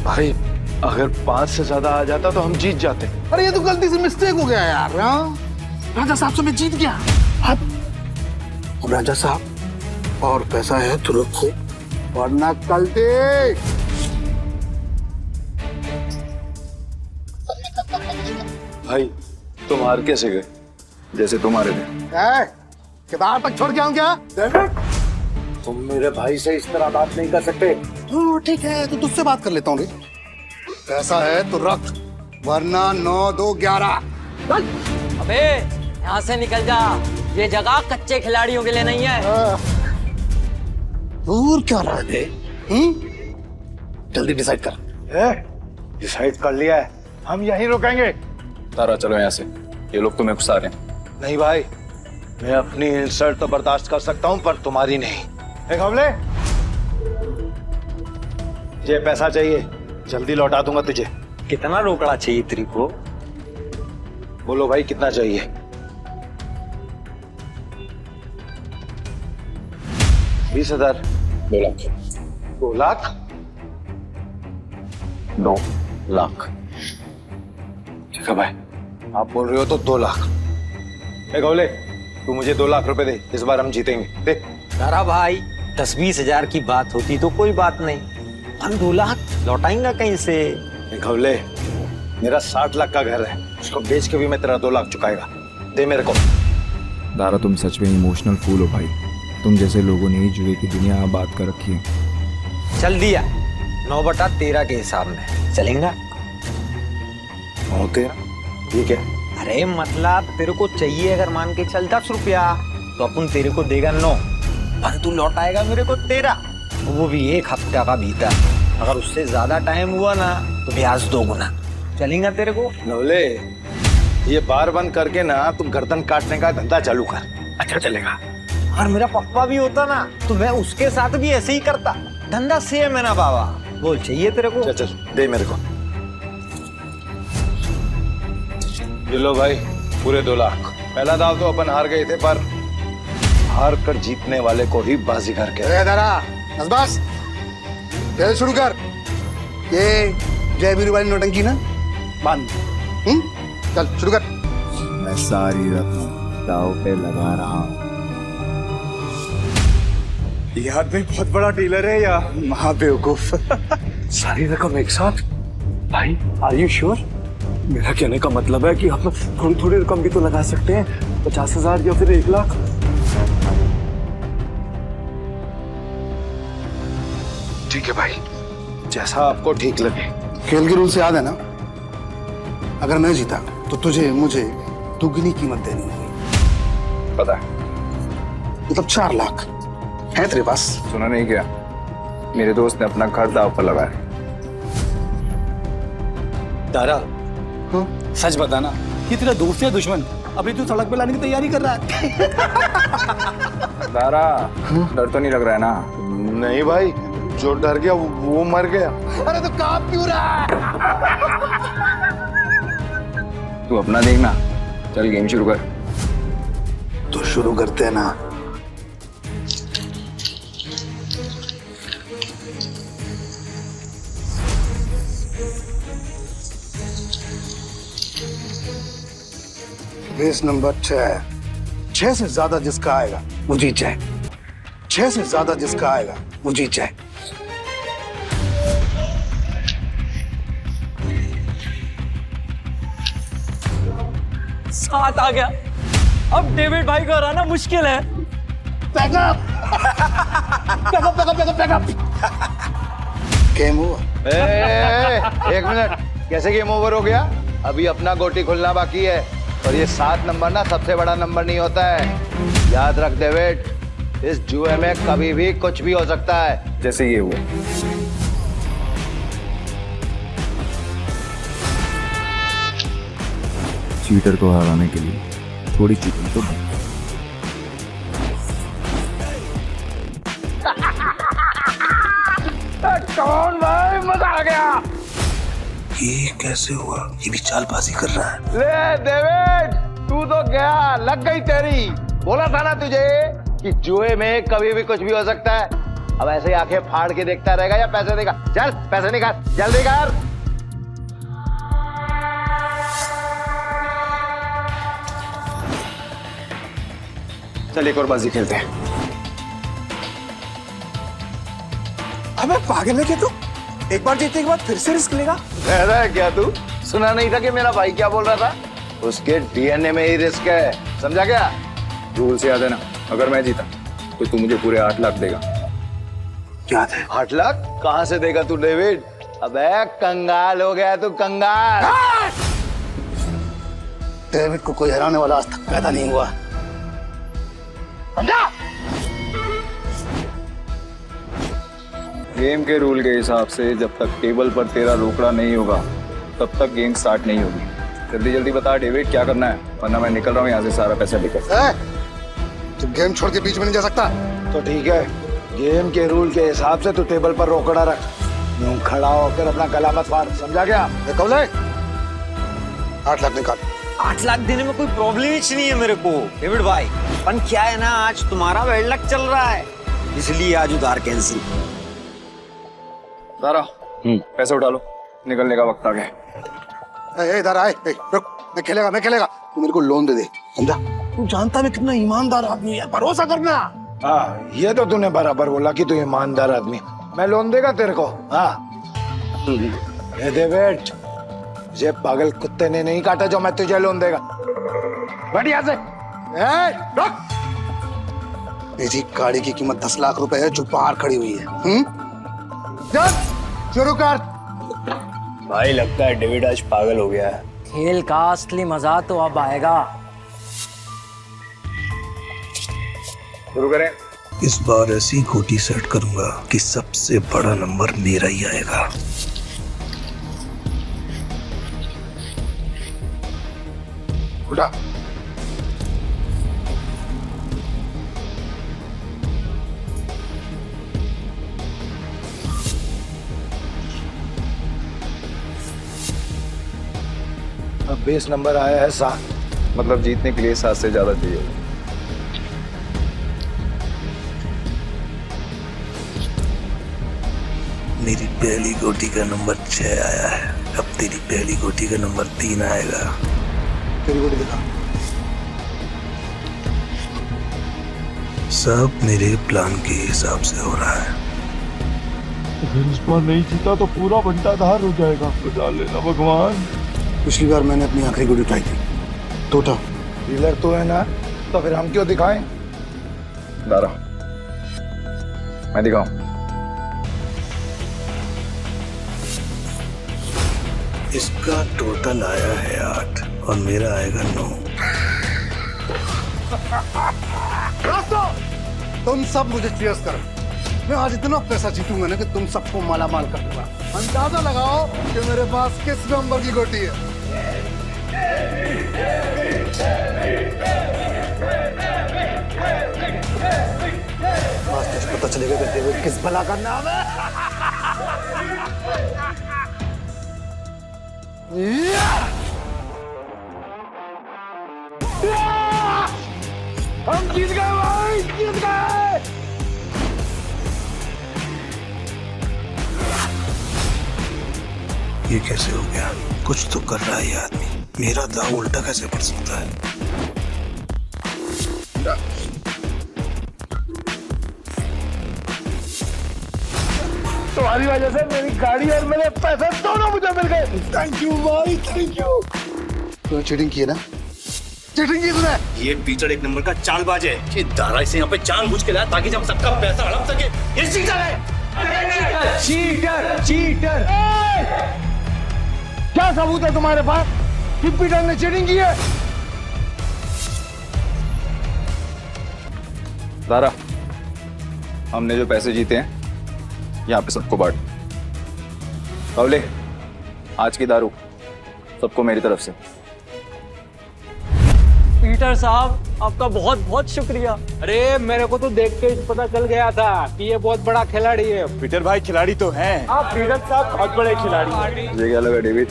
भाई अगर 5 से ज्यादा आ जाता तो हम जीत जाते।
अरे ये तो गलती से मिस्टेक हो गया यार। राजा साहब से मैं जीत गया। अब राजा साहब और पैसा है तो रखो वरना कल दे।
भाई तुम हार कैसे गए?
जैसे तुम्हारे थे।
किताब तक छोड़ के आऊं क्या?
तुम मेरे भाई से इस तरह बात नहीं कर सकते।
ठीक है तो तुझसे बात कर लेता हूँ। पैसा है तो रख वरना 9, 2, 11।
अबे यहाँ से निकल जा, ये जगह कच्चे खिलाड़ियों के लिए नहीं है।
दूर क्या रहा है? जल्दी डिसाइड कर।
डिसाइड कर लिया है, हम यहीं रुकेंगे।
तारा चलो यहाँ से, ये लोग तुम्हें घुसा रहे हैं।
नहीं भाई, मैं अपनी इंसल्ट तो बर्दाश्त कर सकता हूँ पर तुम्हारी नहीं। एक हमले, ये पैसा चाहिए, जल्दी लौटा दूंगा तुझे।
कितना रोकड़ा चाहिए तेरे को?
बोलो भाई कितना चाहिए? 20,000।
2 लाख।
2 लाख?
2 लाख।
ठीक है भाई, आप बोल रहे हो तो 2 लाख। एक हमले, तू मुझे 2 लाख रुपए दे, इस बार हम जीतेंगे। दे।
तारा भाई 10-20 हजार की बात होती तो कोई बात नहीं, हम 2 लाख लौटाएंगे कहीं से?
घवले, मेरा 60 लाख का घर है, उसको बेच के भी मैं तेरा 2 लाख चुकाएगा। दे मेरे को।
दारा तुम सच में इमोशनल फूल हो भाई। तुम जैसे लोगों ने ही जुए की दुनिया आबाद कर रखी है।
चल दिया 9/13 के हिसाब में चलेगा।
9/13 ठीक है।
अरे मतलब तेरे को चाहिए अगर मान के चल 10 रुपया तो अपन तेरे को देगा 9, पर तू लौटाएगा मेरे को 13, वो भी 1 हफ्ता का भीतर। अगर उससे ज्यादा टाइम हुआ ना तो ब्याज 2 गुना। चलेगा तेरे को?
नवले, ये बार बंद करके ना तुम गर्दन काटने का धंधा चालू कर। अच्छा चलेगा।
और मेरा पप्पा भी होता ना तो मैं उसके साथ भी ऐसे ही करता। धंधा सेम है ना बाबा। बोल चाहिए तेरे को?
चल दे मेरे को। ये लो भाई, पूरे 2 लाख। पहला दाव तो अपन हार गए थे, पर हार कर जीतने वाले को ही बाजीगर कहते।
बस खेल शुरू कर। ये जय वीरू वाली नौटंकी ना बंद। चल शुरू कर।
मैं सारी रकम दाव पे लगा रहा हूँ।
ये आदमी बहुत बड़ा डीलर है या महाबेवकूफ? सारी रकम एक साथ? भाई आर यू श्योर? मेरा कहने का मतलब है कि आप थोड़ी थोड़ी रकम भी तो लगा सकते हैं। 50,000 या फिर 1 लाख। ठीक है भाई, जैसा आपको ठीक लगे।
खेल के रूल से याद है ना, अगर मैं जीता तो तुझे मुझे दुगनी कीमत देनी होगी।
पता है।
मतलब 4 लाख है तेरे पास?
सुना नहीं क्या? मेरे दोस्त ने अपना घर दाव पर लगाया।
तारा, सच बताना, ये तेरा दोस्त या दुश्मन? अभी तू सड़क पे लाने की तैयारी कर रहा है।
तारा, डर तो नहीं लग रहा है ना?
नहीं भाई, जो डर गया वो मर गया।
अरे तो कांप क्यों रहा है?
तू अपना देखना। चल गेम शुरू कर।
तो शुरू करते हैं ना। बेस नंबर 6 है। 6 से ज्यादा जिसका आएगा वो जीत जाए। 6 से ज्यादा जिसका आएगा वो जीत जाए।
सात आ गया। अब डेविड भाई को हराना मुश्किल है।
Backup backup backup backup backup. Game over.
एक मिनट, कैसे गेम ओवर हो गया? अभी अपना गोटी खुलना बाकी है। और ये 7 नंबर ना सबसे बड़ा नंबर नहीं होता है, याद रख डेविड। इस जुए में कभी भी कुछ भी हो सकता है।
जैसे ये हुआ।
चीटर को हराने के लिए थोड़ी चीटिंग तो
कौन भाई, मजा आ गया।
ये कैसे हुआ? ये भी चालबाजी कर रहा है।
ले डेविड, तू तो गया, लग गई तेरी। बोला था ना तुझे कि जुए में कभी भी कुछ भी हो सकता है। अब ऐसे ही आंखें फाड़ के देखता रहेगा या पैसे देगा? चल पैसे निकाल, जल्दी कर।
चल एक और बाजी खेलते हैं।
अबे पागल है क्या तू? एक बार जीतने के बाद फिर से रिस्क लेगा?
रहा है क्या तू? सुना नहीं था कि मेरा भाई क्या बोल रहा था? उसके डीएनए में ही रिस्क है, समझा क्या?
रूल से याद है ना, अगर मैं जीता तो तू मुझे पूरे 8 लाख देगा।
याद है।
8 लाख कहाँ से देगा तू डेविड? अबे कंगाल हो गया तू, कंगाल।
डेविड को कोई हराने वाला आज तक पैदा नहीं हुआ। समझा?
गेम के रूल के हिसाब से जब तक टेबल पर तेरा रोकड़ा नहीं होगा तब तक गेम स्टार्ट नहीं होगी। जल्दी जल्दी बता डेविड, क्या करना है, वरना मैं निकल रहा हूँ यहाँ से सारा पैसा लेकर।
तू गेम छोड़ के बीच में नहीं जा सकता।
तो ठीक है, गेम के रूल के हिसाब से तू टेबल पर रोकड़ा रख। यूं खड़ा होकर अपना गला मत फाड़, समझा क्या?
कौले 8 लाख निकाल।
8 लाख देने में कोई प्रॉब्लम ही नहीं है मेरे को डेविड भाई। पर क्या है ना, आज तुम्हारा बैड लक चल रहा है, इसलिए आज उधार कैंसिल।
सारा पैसे उठा लो, निकलने का वक्त आ गया।
इधर आए। रुक, मैं खेलेगा। तू मेरे को लोन दे दे, समझा? तू जानता मैं कितना ईमानदार आदमी है, भरोसा करना।
हाँ, ये तो तूने बराबर बोला कि तू ईमानदार आदमी। मैं लोन देगा तेरे को? हाँ ये डेविड, ये पागल कुत्ते ने नहीं काटा जो मैं तुझे लोन देगा। बढ़िया से रुक।
मेरी गाड़ी की कीमत 10 लाख रुपए है जो बाहर खड़ी हुई है। चल शुरू कर।
भाई लगता है डेविड आज पागल हो गया है।
खेल का असली मजा तो अब आएगा।
शुरू करें।
इस बार ऐसी गोटी सेट करूंगा कि सबसे बड़ा नंबर मेरा ही आएगा। उठा।
अब बेस नंबर आया है 7,
मतलब जीतने के लिए 7 से ज्यादा चाहिए।
मेरी पहली गोटी का नंबर 6 आया है। अब तेरी पहली गोटी का नंबर 3 आएगा। तेरी गोटी दिखा। सब मेरे प्लान के हिसाब से हो रहा है।
अगर इस बार नहीं जीता तो पूरा बंटाधार हो जाएगा। बचा लेना भगवान।
पिछली बार मैंने अपनी आखिरी गोटी उठाई थी। टोटा
डीलर तो है ना, तो फिर हम क्यों दिखाएं?
दारा, मैं दिखाऊं?
इसका टोटल आया है 8 और मेरा आएगा 9। तुम सब मुझे चीयर्स करो। मैं आज इतना पैसा जीतूंगा ना कि तुम सबको मालामाल कर दूंगा। अंदाजा लगाओ कि मेरे पास किस नंबर की गोटी है। पता चलेगा कि डेविड किस भला का नाम है।
हम जीत गए भाई, जीत गए।
ये कैसे हो गया? कुछ तो कर रहा है ये आदमी। मेरा दाव उल्टा कैसे पड़ सकता है? तुम्हारी वजह से मेरी गाड़ी और मेरे पैसे दोनों मुझे मिल गए। थैंक यू भाई, थैंक यू। तूने चीटिंग की है ना? चीटिंग की तूने?
ये पीटर एक नंबर का चालबाज है। ये दारा इसे यहाँ पे जानबूझ के लाया ताकि जब सबका पैसा हड़प सके। ये चीटर है।
Cheater, cheater. क्या सबूत है तुम्हारे पास कि पीटर ने चीटिंग की है?
दारा, हमने जो पैसे जीते हैं यहाँ पे सबको बांट। कवले, आज की दारू सबको मेरी तरफ से।
पीटर साहब आपका बहुत बहुत शुक्रिया।
अरे मेरे को तो देख के पता चल गया था कि ये बहुत बड़ा खिलाड़ी है।
पीटर भाई खिलाड़ी तो हैं।
आप पीटर साहब बहुत बड़े खिलाड़ी हैं।
मुझे क्या लगा डेविड,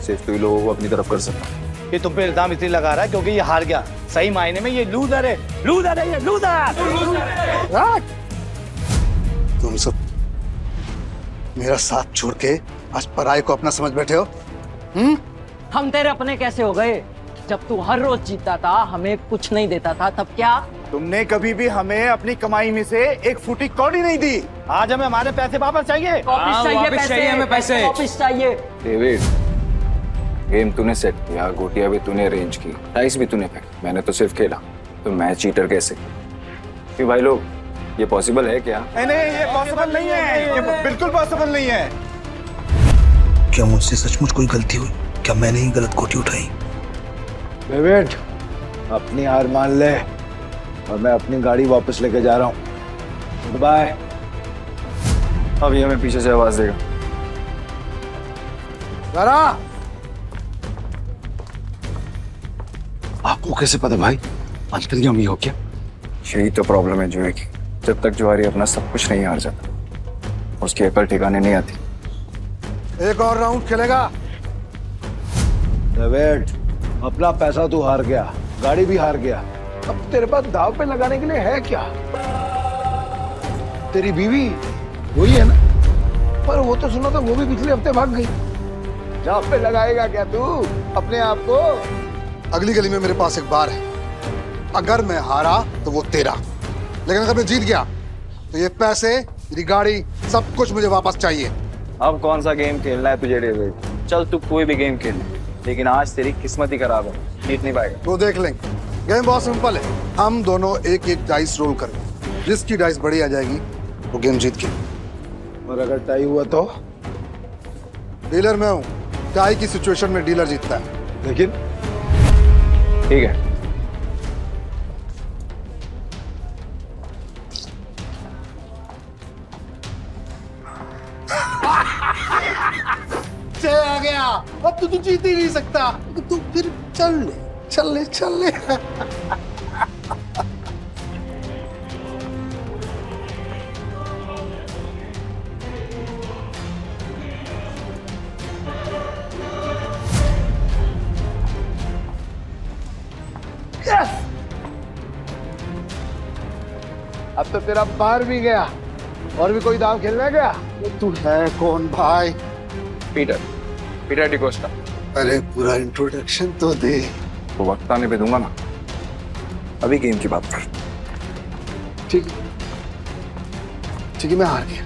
सिर्फ तू ही लोगों को अपनी तरफ कर सकता।
ये तुम पे इल्जाम इसलिए लगा रहा है क्योंकि ये हार गया। सही मायने में ये लूजर है, लूजर है, ये लूजर।
तुम सब मेरा साथ छोड़ के आज पराये को अपना समझ बैठे हो?
हम तेरे अपने कैसे हो गए? जब तू हर रोज जीता था, हमें कुछ नहीं देता था, तब क्या?
तुमने कभी भी हमें अपनी कमाई में से एक फुटी कौड़ी नहीं दी। आज हमें हमारे पैसे वापस चाहिए।
वापस चाहिए हमें पैसे। वापस चाहिए।
डेविड, गेम तूने सेट किया, गोटियां भी तूने अरेंज की, डाइस भी तूने फेंका, मैंने तो सिर्फ खेला। तो मैं चीटर कैसे? कि भाई लोग, ये पॉसिबल है क्या?
नहीं, ये पॉसिबल नहीं है। ये बिल्कुल पॉसिबल नहीं है।
क्या मुझसे सचमुच कोई गलती हुई? क्या मैंने ही गलत गोटी उठाई?
डेविड, अपनी हार मान ले और मैं अपनी गाड़ी वापस लेके जा रहा हूँ। Goodbye.
अब ये हमें पीछे से आवाज देगा।
जरा आपको कैसे पता भाई? अंतर्यामी हो क्या?
यही तो प्रॉब्लम है जुए की। जब तक जुआरी अपना सब कुछ नहीं हार जाता, उसकी अकल ठिकाने नहीं आती।
एक और राउंड खेलेगा? डेविड, अपना पैसा तू हार गया, गाड़ी भी हार गया। अब तेरे पास दाव पे लगाने के लिए है क्या? तेरी बीवी वही है ना? पर वो तो सुना था वो भी पिछले हफ्ते भाग गई। दाव पे लगाएगा क्या तू अपने आप को? अगली गली में मेरे पास एक बार है। अगर मैं हारा तो वो तेरा, लेकिन अगर मैं जीत गया तो ये पैसे, मेरी गाड़ी, सब कुछ मुझे वापस चाहिए।
अब कौन सा गेम खेलना है तुझे डेविड? चल तू कोई भी गेम खेल, लेकिन आज तेरी किस्मत ही खराब है, जीत नहीं पाएगा।
वो देख लेंगे। गेम बहुत सिंपल है। हम दोनों एक एक डाइस रोल करेंगे, जिसकी डाइस बड़ी आ जाएगी वो गेम जीत के। और अगर टाई हुआ तो डीलर मैं हूँ। टाई की सिचुएशन में डीलर जीतता है। लेकिन
ठीक है।
आ गया। अब तो तू जीत ही नहीं सकता। तू फिर चल ले, चल ले, चल ले। अब तो तेरा पार भी गया। और भी कोई दाव खेलना है क्या? तू है कौन भाई?
पीटर डिकोस्टा।
अरे पूरा इंट्रोडक्शन तो दे।
वो वक्त आने पे दूंगा ना, अभी गेम की बात कर।
ठीक है, मैं हार गया।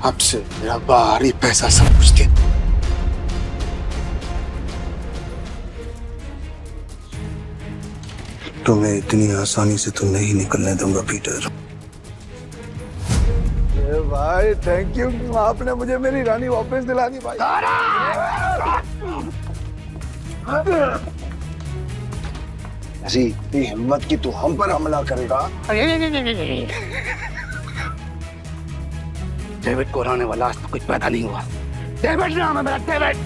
आपसे मेरा बाहरी पैसा सब कुछ दे। तुम्हें इतनी आसानी से तो नहीं निकलने दूंगा पीटर। भाई थैंक यू, आपने मुझे मेरी रानी वापस दिला दी भाई। ऐसी इतनी हिम्मत की तू हम पर हमला करेगा? डेविड को हराने वाला आज तो कुछ पैदा नहीं हुआ। डेविड नाम है मेरा, डेविड।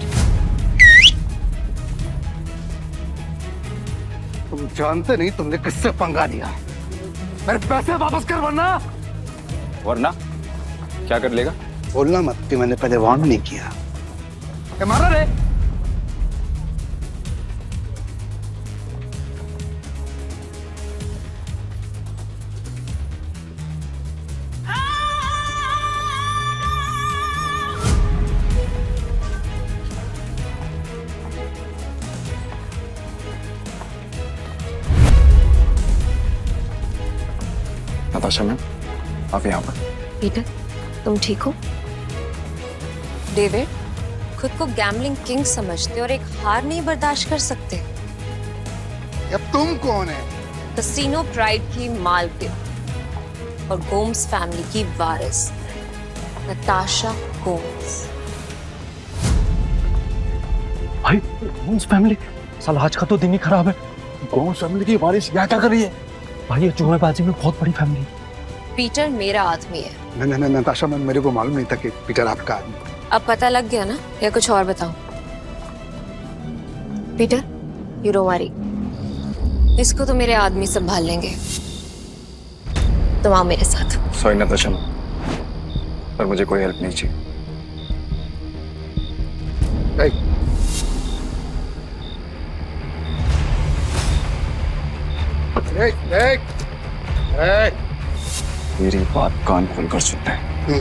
तुम जानते नहीं तुमने किससे पंगा लिया। मेरे पैसे वापस कर
वरना क्या कर लेगा?
बोलना मत कि मैंने पहले वार्न नहीं किया। मारा रे।
नताशा मैम, आप यहाँ पर।
पीटर, तुम ठीक हो? डेविड, खुद को गैम्बलिंग किंग समझते और एक हार नहीं बर्दाश्त कर सकते।
अब तुम कौन है?
कसिनो प्राइड की मालकिन और गोम्स फैमिली की वारिस नताशा गोम्स।
भाई गोम्स फैमिली, साला आज का तो दिन ही खराब है। गोम्स फैमिली की वारिस यहाँ क्या कर रही है? भाई ये जुएबाजी में बहुत बड़ी फैमिली है।
पीटर मेरा आदमी है।
नहीं नताशा मैम, मेरे को मालूम नहीं था कि पीटर आपका आदमी।
अब पता लग गया ना, या कुछ और बताऊं? पीटर, यू डोंट वरी, इसको तो मेरे आदमी संभाल लेंगे। तुम आओ मेरे साथ।
सॉरी नताशा मैम, पर मुझे कोई हेल्प नहीं चाहिए। मेरी बात कान खोलकर सुनते हैं।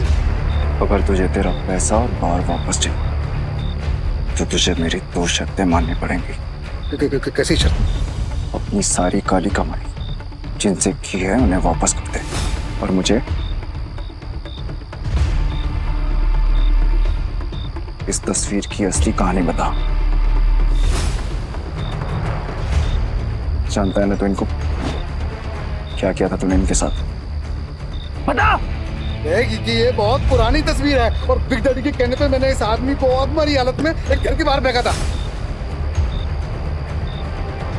अगर तुझे तेरा पैसा और बार वापस चाहिए तो तुझे मेरी 2 शर्तें माननी पड़ेंगी।
कैसी शर्त?
अपनी सारी काली कमाई जिनसे की है उन्हें वापस कर दे, और मुझे इस तस्वीर की असली कहानी बता। जानता है ना तो इनको क्या किया था तूने इनके साथ?
बता। कि ये बहुत पुरानी तस्वीर है और बिग डैडी के कहने पे मैंने इस आदमी को अधमरी हालत में एक घर के बाहर फेंका था।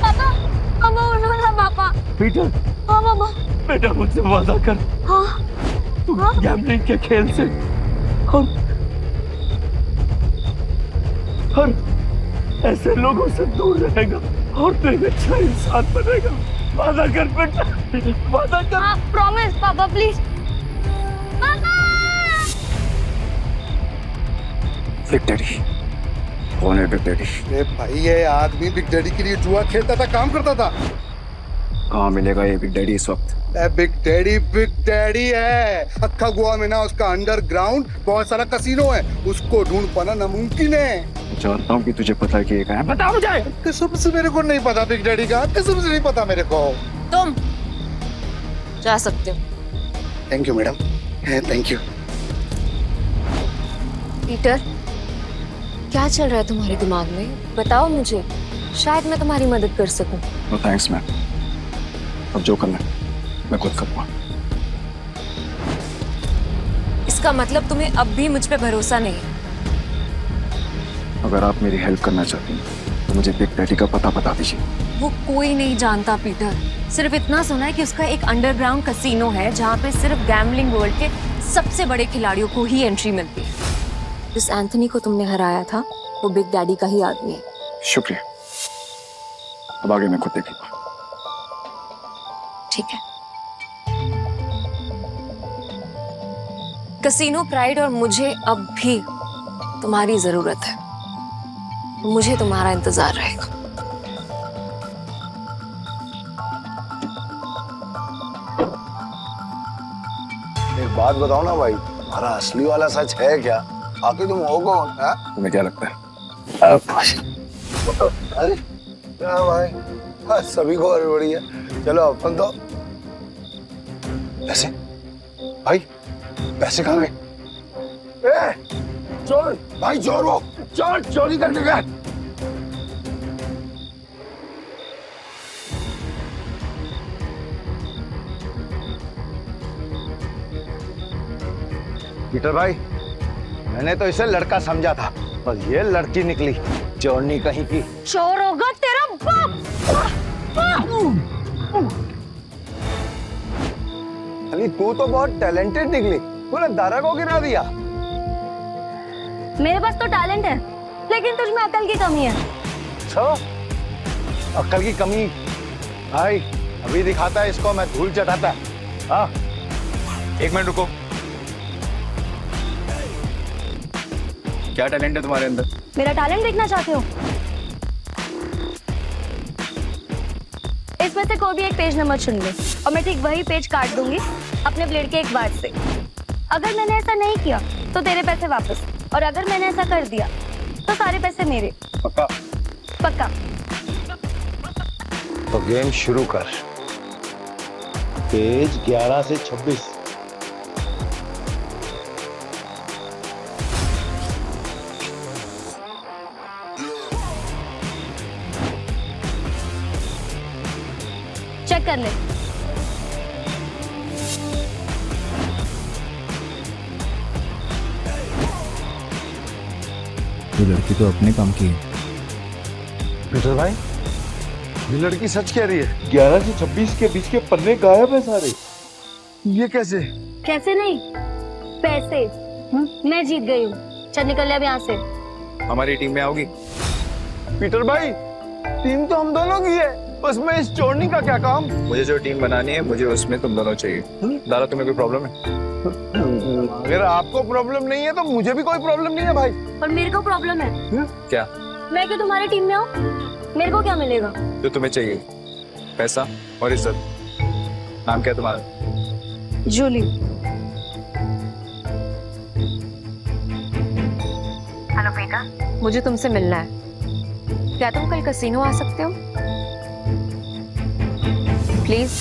पापा, पापा उठो ना पापा।
पीटर।
हाँ पापा।
बेटा मुझसे वादा कर।
हाँ।
तू गैम्बलिंग के खेल से और ऐसे लोगों से दूर रहेगा और तू एक अच्छा इंसान बनेगा। वादा कर बेटा, वादा कर।
हाँ, प्रॉमिस पापा प्लीज।
बिग डैडी कौन है? Big daddy?
भाई ये आदमी बिग डैडी के लिए जुआ खेलता था, काम करता था।
कहाँ मिलेगा ये बिग डैडी इस वक्त?
बिग डैडी है। अक्खा गोवा में ना उसका अंडरग्राउंड बहुत सारा कसीनो है, उसको ढूंढ पाना नामुमकिन है।
जानता हूँ कि तुझे पता है कि ये कहाँ है। बता मुझे।
कसम से मेरे को नहीं पता बिग डैडी का, कसम से नहीं पता मेरे को।
तुम जा सकते हो।
Thank you madam, thank you.
Peter, क्या चल रहा है तुम्हारे दिमाग में? बताओ मुझे, शायद मैं तुम्हारी मदद कर सकूं।
नो थैंक्स मैम, अब जो करना है मैं खुद करूँगा।
इसका मतलब तुम्हें अब भी मुझ पे भरोसा नहीं है?
अगर आप मेरी हेल्प करना चाहती हैं तो मुझे बिग डैडी का पता बता दीजिए।
वो कोई नहीं जानता पीटर, सिर्फ इतना सुना है कि उसका एक अंडरग्राउंड कसीनो है जहाँ पे सिर्फ गैम्बलिंग वर्ल्ड के सबसे बड़े खिलाड़ियों को ही एंट्री मिलती है। जिस एंथनी को तुमने हराया था वो बिग डैडी का ही आदमी है।
शुक्रिया, अब आगे मैं खुद देखूंगा।
ठीक है। कसीनो प्राइड और मुझे अब भी तुम्हारी जरूरत है, मुझे तुम्हारा इंतजार रहेगा।
एक बात बताओ ना भाई, हमारा असली वाला सच है क्या? आखिर तुम हो कौन?
तुम्हें क्या लगता है?
अरे क्या भाई, सभी को हड़बड़ी है। चलो अपन तो पैसे, भाई पैसे कहाँ गए? चोर भाई, चोर वो चोर चोरी करने गए। पीटर भाई, मैंने तो इसे लड़का समझा था, पर ये लड़की निकली चोरनी कहीं की।
चोर होगा तेरा बाप।
अली तू तो बहुत टैलेंटेड निकली, तूने दारा को गिरा दिया।
मेरे पास तो टैलेंट है, लेकिन तुझ में अकल की कमी है।
अच्छा, अकल की कमी? भाई अभी दिखाता है इसको, मैं धूल चटाता है। हाँ,
1 मिनट रुको। क्या टैलेंट है तुम्हारे अंदर?
मेरा टैलेंट देखना चाहते हो? इसमें से कोई भी एक पेज नंबर चुन ले और मैं ठीक वही पेज काट दूंगी अपने ब्लेड के एक वार से। अगर मैंने ऐसा नहीं किया तो तेरे पैसे वापस, और अगर मैंने ऐसा कर दिया तो सारे पैसे मेरे।
पक्का?
पक्का।
तो गेम शुरू कर।
पेज 11 से 26।
चेक कर ले।
ये लड़की तो अपने काम की है।
पीटर भाई, ये लड़की सच कह रही है। 11 से 26 के बीच के पन्ने गायब है सारे। ये कैसे?
कैसे नहीं, पैसे। मैं जीत गई हूँ। चल निकल ले अब यहाँ से।
हमारी टीम में आओगी?
पीटर भाई, टीम तो हम दोनों की है, बस मैं इस चोरनी का क्या काम?
मुझे जो टीम बनानी है, मुझे उसमें तुम दोनों चाहिए। दादा, तुम्हें कोई प्रॉब्लम है?
अगर आपको प्रॉब्लम नहीं है तो मुझे भी कोई प्रॉब्लम नहीं है भाई।
और मेरे को प्रॉब्लम है।
क्या?
मैं क्यों तुम्हारी टीम में हूँ? मेरे को क्या मिलेगा?
जो तुम्हें चाहिए, पैसा और इज्जत। नाम क्या है तुम्हारा?
जूली। हेलो बेटा, मुझे तुमसे मिलना है। क्या तुम कल कैसीनो आ सकते हो? प्लीज।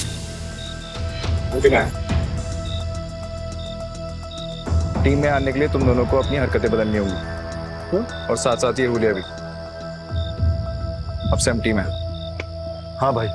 टीम में आने के लिए तुम दोनों को अपनी हरकतें बदलनी होगी, और साथ साथ ये हुलिया भी। अब से हम टीम है।
हाँ भाई।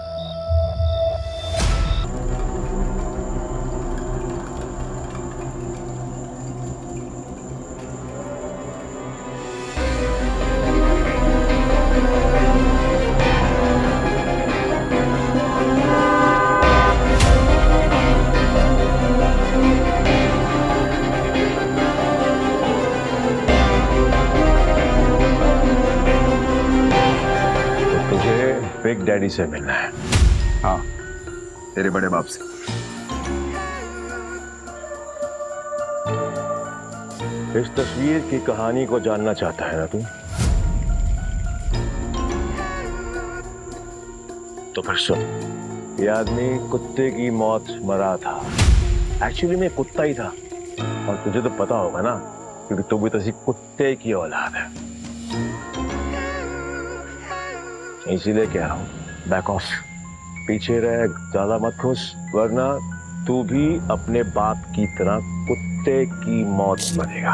बिग डैडी से मिलना है।
हाँ, तेरे बड़े बाप से।
इस तस्वीर की कहानी को जानना चाहता है ना तू? तो फिर सुन। ये आदमी कुत्ते की मौत मरा था। एक्चुअली में कुत्ता ही था, और तुझे तो पता होगा ना, क्योंकि तू भी तो कुत्ते की औलाद है। इसीलिए कह रहा हूं, बैक ऑफ, पीछे रह, ज्यादा मत खुश, वरना तू भी अपने बाप की तरह कुत्ते की मौत मरेगा।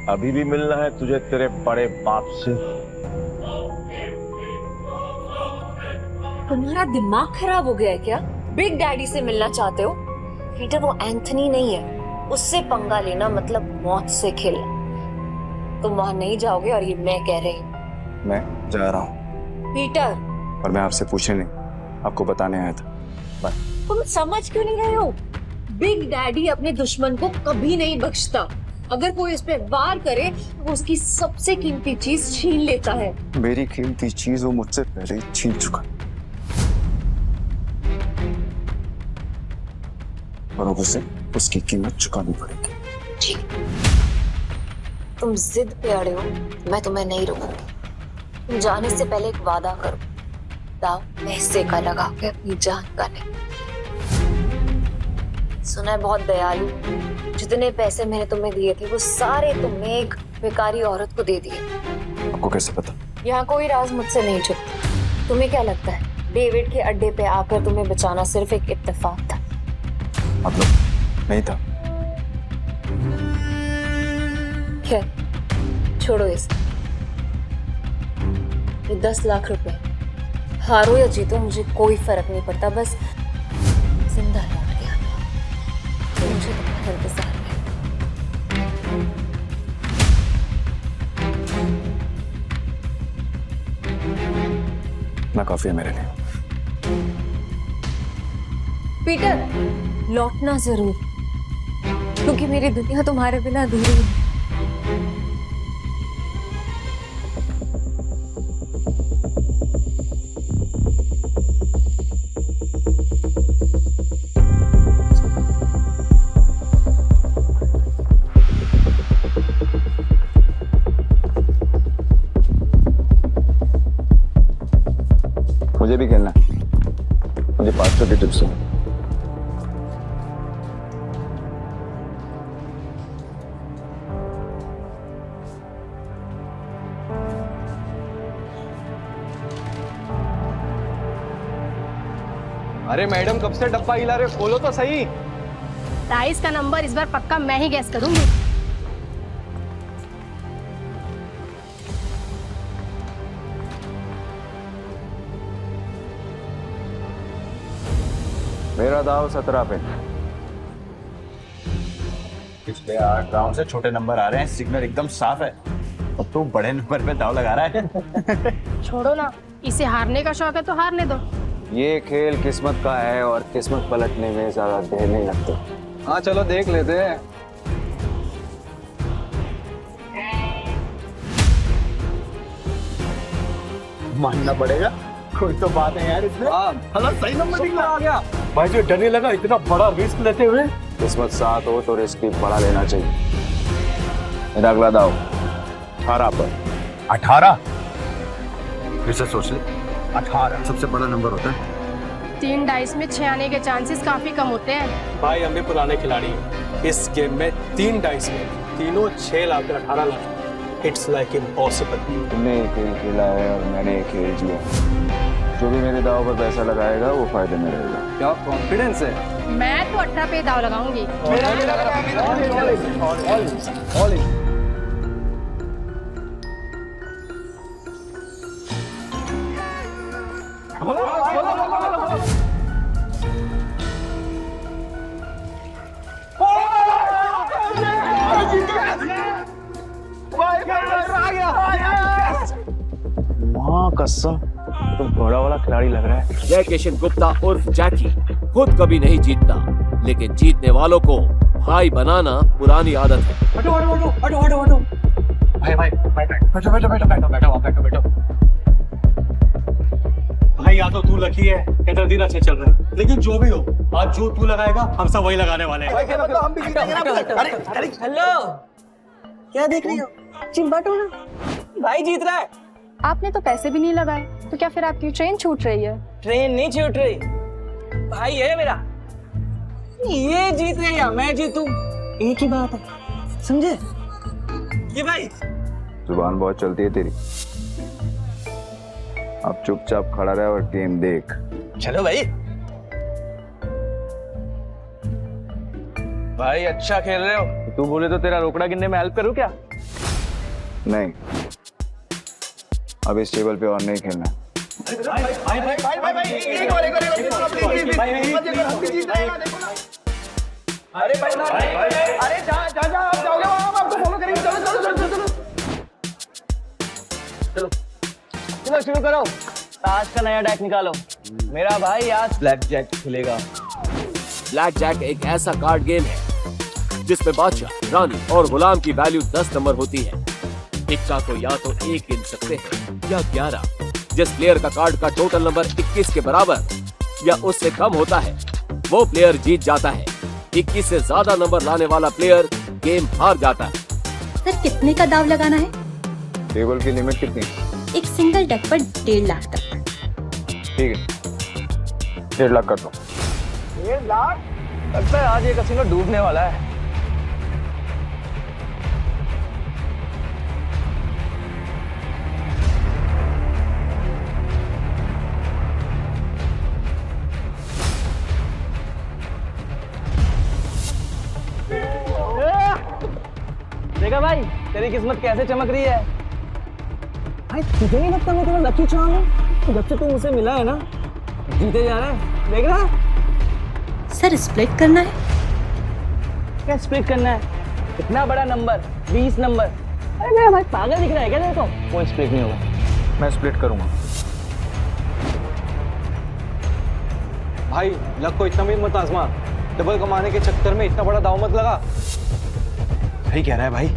अभी भी मिलना है तुझे तेरे बड़े बाप से?
तुम्हारा दिमाग खराब हो गया है क्या? बिग डैडी से मिलना चाहते हो? पीटर, वो एंथनी नहीं है। उससे पंगा लेना मतलब मौत से खेलना। तुम वहां नहीं जाओगे, और ये मैं कह रही हूँ।
मैं जा रहा हूँ।
पीटर,
और मैं आपसे पूछने नहीं, आपको बताने आया था। बाय।
तुम समझ क्यों नहीं रहे हो? बिग डैडी अपने दुश्मन को कभी नहीं बख्शता। अगर कोई इस पे वार करे तो उसकी सबसे कीमती चीज छीन लेता है।
मेरी कीमती चीज वो मुझसे पहले ही छीन चुका, और अब उसे उसकी कीमत चुकानी पड़ेगी।
ठीक, तुम जिद पे अड़े हो, मैं तुम्हें नहीं रोकूंगी। तुम जाने से पहले एक वादा करो, दाव पैसे का लगा के अपनी जान का नहीं। सुना है बहुत दयालु। जितने पैसे मैंने तुम्हें दिए थे वो सारे तुमने एक बेकारी औरत को दे दिए।
आपको कैसे पता?
यहाँ कोई राज मुझसे नहीं छुपता। तुम्हें क्या लगता है डेविड के अड्डे पे आकर तुम्हें बचाना सिर्फ एक इत्तेफाक था?
मतलब नहीं था।
खैर छोड़ो इसे। ये 10 लाख रुपए, हारो या जीतो मुझे कोई फर्क नहीं पड़ता, बस जिंदा लौट के आना। तो मुझे तुम्हारा इंतजार है।
ना काफी है मेरे लिए।
पीटर, लौटना जरूर, क्योंकि मेरी दुनिया तुम्हारे बिना अधूरी है।
मुझे भी खेलना है। मुझे 500 की टिप्स हो।
अरे मैडम कब से डब्बा हिला रहे हो, खोलो तो सही।
डाइस का नंबर इस बार पक्का मैं ही गैस करूंगी।
मेरा दाव 17 पे।
पिछले 8 राउंड से छोटे नंबर आ रहे हैं, सिग्नल एकदम साफ है। अब तू बड़े नंबर पे दाव लगा रहा है।
छोड़ो ना, इसे हारने का शौक है तो हारने दो।
ये खेल किस्मत का है और किस्मत पलटने में ज्यादा देर नहीं लगती। हाँ चलो देख लेते हैं।
मानना पड़ेगा, कोई तो बात है यार इसमें।
हला सही नंबर निकला आ गया। भाई जो डरने लगा इतना बड़ा रिस्क लेते हुए।
किस्मत साथ हो तो रिस्क भी बड़ा लेना चाहिए। मेरा अगला दाव 18 पर।
18? फिर से सोच ले, 18 सबसे बड़ा नंबर होता है।
3 डाइस में 6 आने के चांसेस काफी कम होते हैं।
भाई हम भी पुराने खिलाड़ी हैं। इस गेम में 3 डाइस में तीनों 6 lakh 18 lakh. It's like impossible.
तुमने एक खेल खेला है और मैंने एक खेल जिया। जो भी मेरे दाव पर पैसा लगाएगा वो फायदे में रहेगा। क्या कॉन्फिडेंस है?
मैं तो 18 पे दाव लगाऊंगी।
माँ कसम तो बड़ा वाला खिलाड़ी लग रहा है।
जय किशन गुप्ता उर्फ जैकी खुद कभी नहीं जीतता, लेकिन जीतने वालों को भाई बनाना पुरानी आदत है।
हटो हटो हटो हटो हटो हटो। भाई भाई बैठो बैठो बैठो बैठो बैठो आप बैठो बैठो। भाई या तो तू लकी है या तेरा दिन अच्छे चल रहे हैं, लेकिन जो भी हो आज जो तू लगाएगा हम सब वही लगाने वाले हैं।
हम भी जीतेंगे ना। अरे
हेलो, क्या देख रही हो? चिंबाटो ना, भाई जीत रहा है।
आपने तो पैसे भी नहीं लगाए, तो क्या फिर आपकी ट्रेन छूट रही है?
ट्रेन नहीं छूट रही, भाई है मेरा। ये जीत गए या मैं जीतूं, एक ही बात है, समझे? ये भाई
जुबान बहुत चलती है तेरी। अब चुपचाप खड़ा रहे और गेम देख।
चलो भाई। भाई अच्छा खेल रहे हो।
तू बोले तो तेरा रोकड़ा गिनने में हेल्प करूं क्या? नहीं, अब इस टेबल पे और नहीं खेलना।
चलो शुरू करो। आज का नया डेक निकालो। मेरा भाई आज ब्लैक जैक खेलेगा।
ब्लैक जैक एक ऐसा कार्ड गेम है जिसमें बादशाह, रानी और गुलाम की वैल्यू 10 नंबर होती है। इक्का को या तो 1 गिन सकते हैं या 11। जिस प्लेयर का कार्ड का टोटल नंबर 21 के बराबर या उससे कम होता है वो प्लेयर जीत जाता है। 21 से ज्यादा नंबर लाने वाला प्लेयर गेम हार जाता है।
सर कितने का दाव लगाना है?
टेबल की लिमिट कितनी?
एक सिंगल डेक पर 1.5 लाख तक।
ठीक है, 1.5 लाख कर दो।
1.5 लाख? लगता है आज ये कसिनो डूबने वाला है। देखा भाई, तेरी किस्मत कैसे चमक रही है। भाई तुझे नहीं लगता मैं तेरा लकी चार्म हूँ? जब से तू मुझसे मिला है ना, जीते जा रहा है। देख रहा है?
सर स्प्लिट करना है।
क्या स्प्लिट करना है? इतना बड़ा नंबर, 20 नंबर। अरे मेरा भाई पागल दिख रहा है क्या तेरे को? कोई स्प्लिट नहीं होगा।
मैं स्प्लिट करूंगा।
भाई लक को इतना भी मत आजमा। डबल कमाने के चक्कर में इतना बड़ा दाव मत लगा।
सही कह रहा है भाई,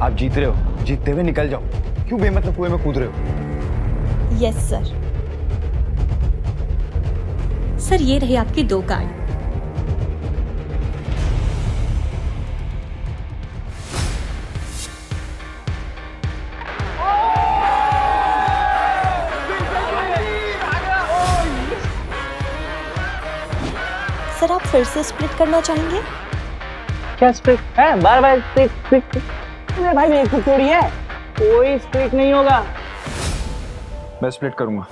आप जीत रहे हो, जीतते हुए निकल जाओ। क्यों बेमतलब कुएं में कूद रहे हो?
Yes sir. सर ये रही आपकी 2 कार्ड। सर आप फिर से स्प्लिट करना चाहेंगे?
क्या स्प्लिट है? बार-बार स्प्लिट। अरे भाई मेरी खुद थोड़ी है, कोई स्प्लिट नहीं होगा।
मैं स्प्लिट करूंगा।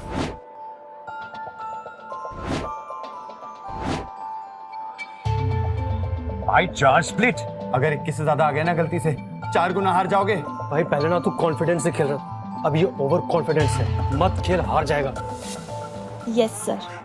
भाई 4 स्प्लिट। अगर 21 से ज्यादा आ गया ना गलती से 4 गुना हार जाओगे।
भाई पहले ना तू कॉन्फिडेंस से खेल रहा, अब ये ओवर कॉन्फिडेंस है। मत खेल, हार जाएगा।
Yes sir.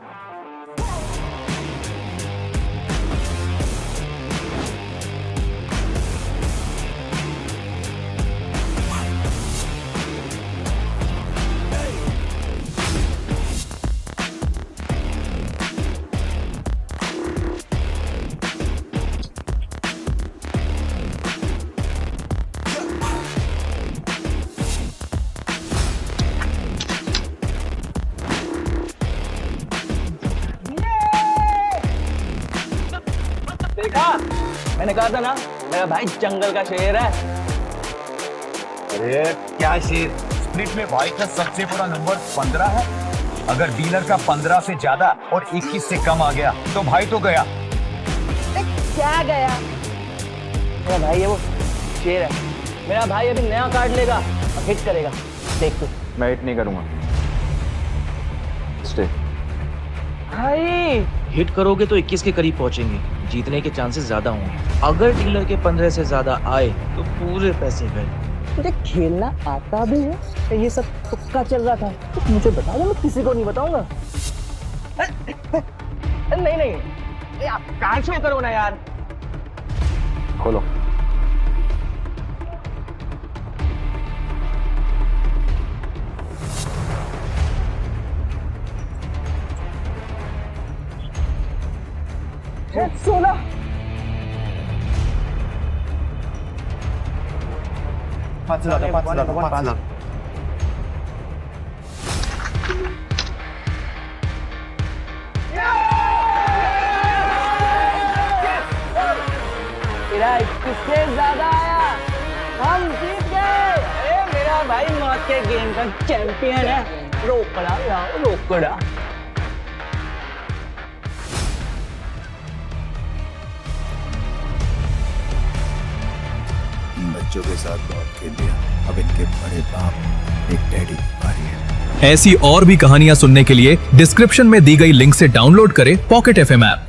मैंने कहा था ना मेरा भाई जंगल का शेर है।
अरे क्या शेर, स्प्लिट में भाई का सबसे बड़ा नंबर 15 है। अगर डीलर का 15 से ज्यादा और 21 से कम आ गया तो भाई तो गया।
क्या गया? मेरा भाई है वो शेर है। मेरा भाई अभी नया कार्ड लेगा और हिट करेगा, देख तू।
मैं हिट नहीं करूंगा। स्टे।
भाई
हिट करोगे तो 21 के करीब पहुंचेंगे, जीतने के चांसेस ज्यादा होंगे। अगर डीलर के 15 से ज्यादा आए तो पूरे पैसे गए।
तुझे खेलना आता भी है? ये सब तुक्का चल रहा था तो मुझे बता दो, मैं किसी को नहीं बताऊंगा। नहीं नहीं यार, कार्ड शो करो ना यार।
खोलो।
सोना।
पाँच लाख।
तेरा 21 से ज्यादा आया, हम जीत गए। अरे मेरा भाई मौत के गेम का चैंपियन है। रोकड़ा लाओ, रोकड़ा।
बच्चों के साथ बहुत खेल लिया, अब इनके बड़े बाप एक डैडी बारी है।
ऐसी और भी कहानियां सुनने के लिए डिस्क्रिप्शन में दी गई लिंक से डाउनलोड करें पॉकेट FM ऐप।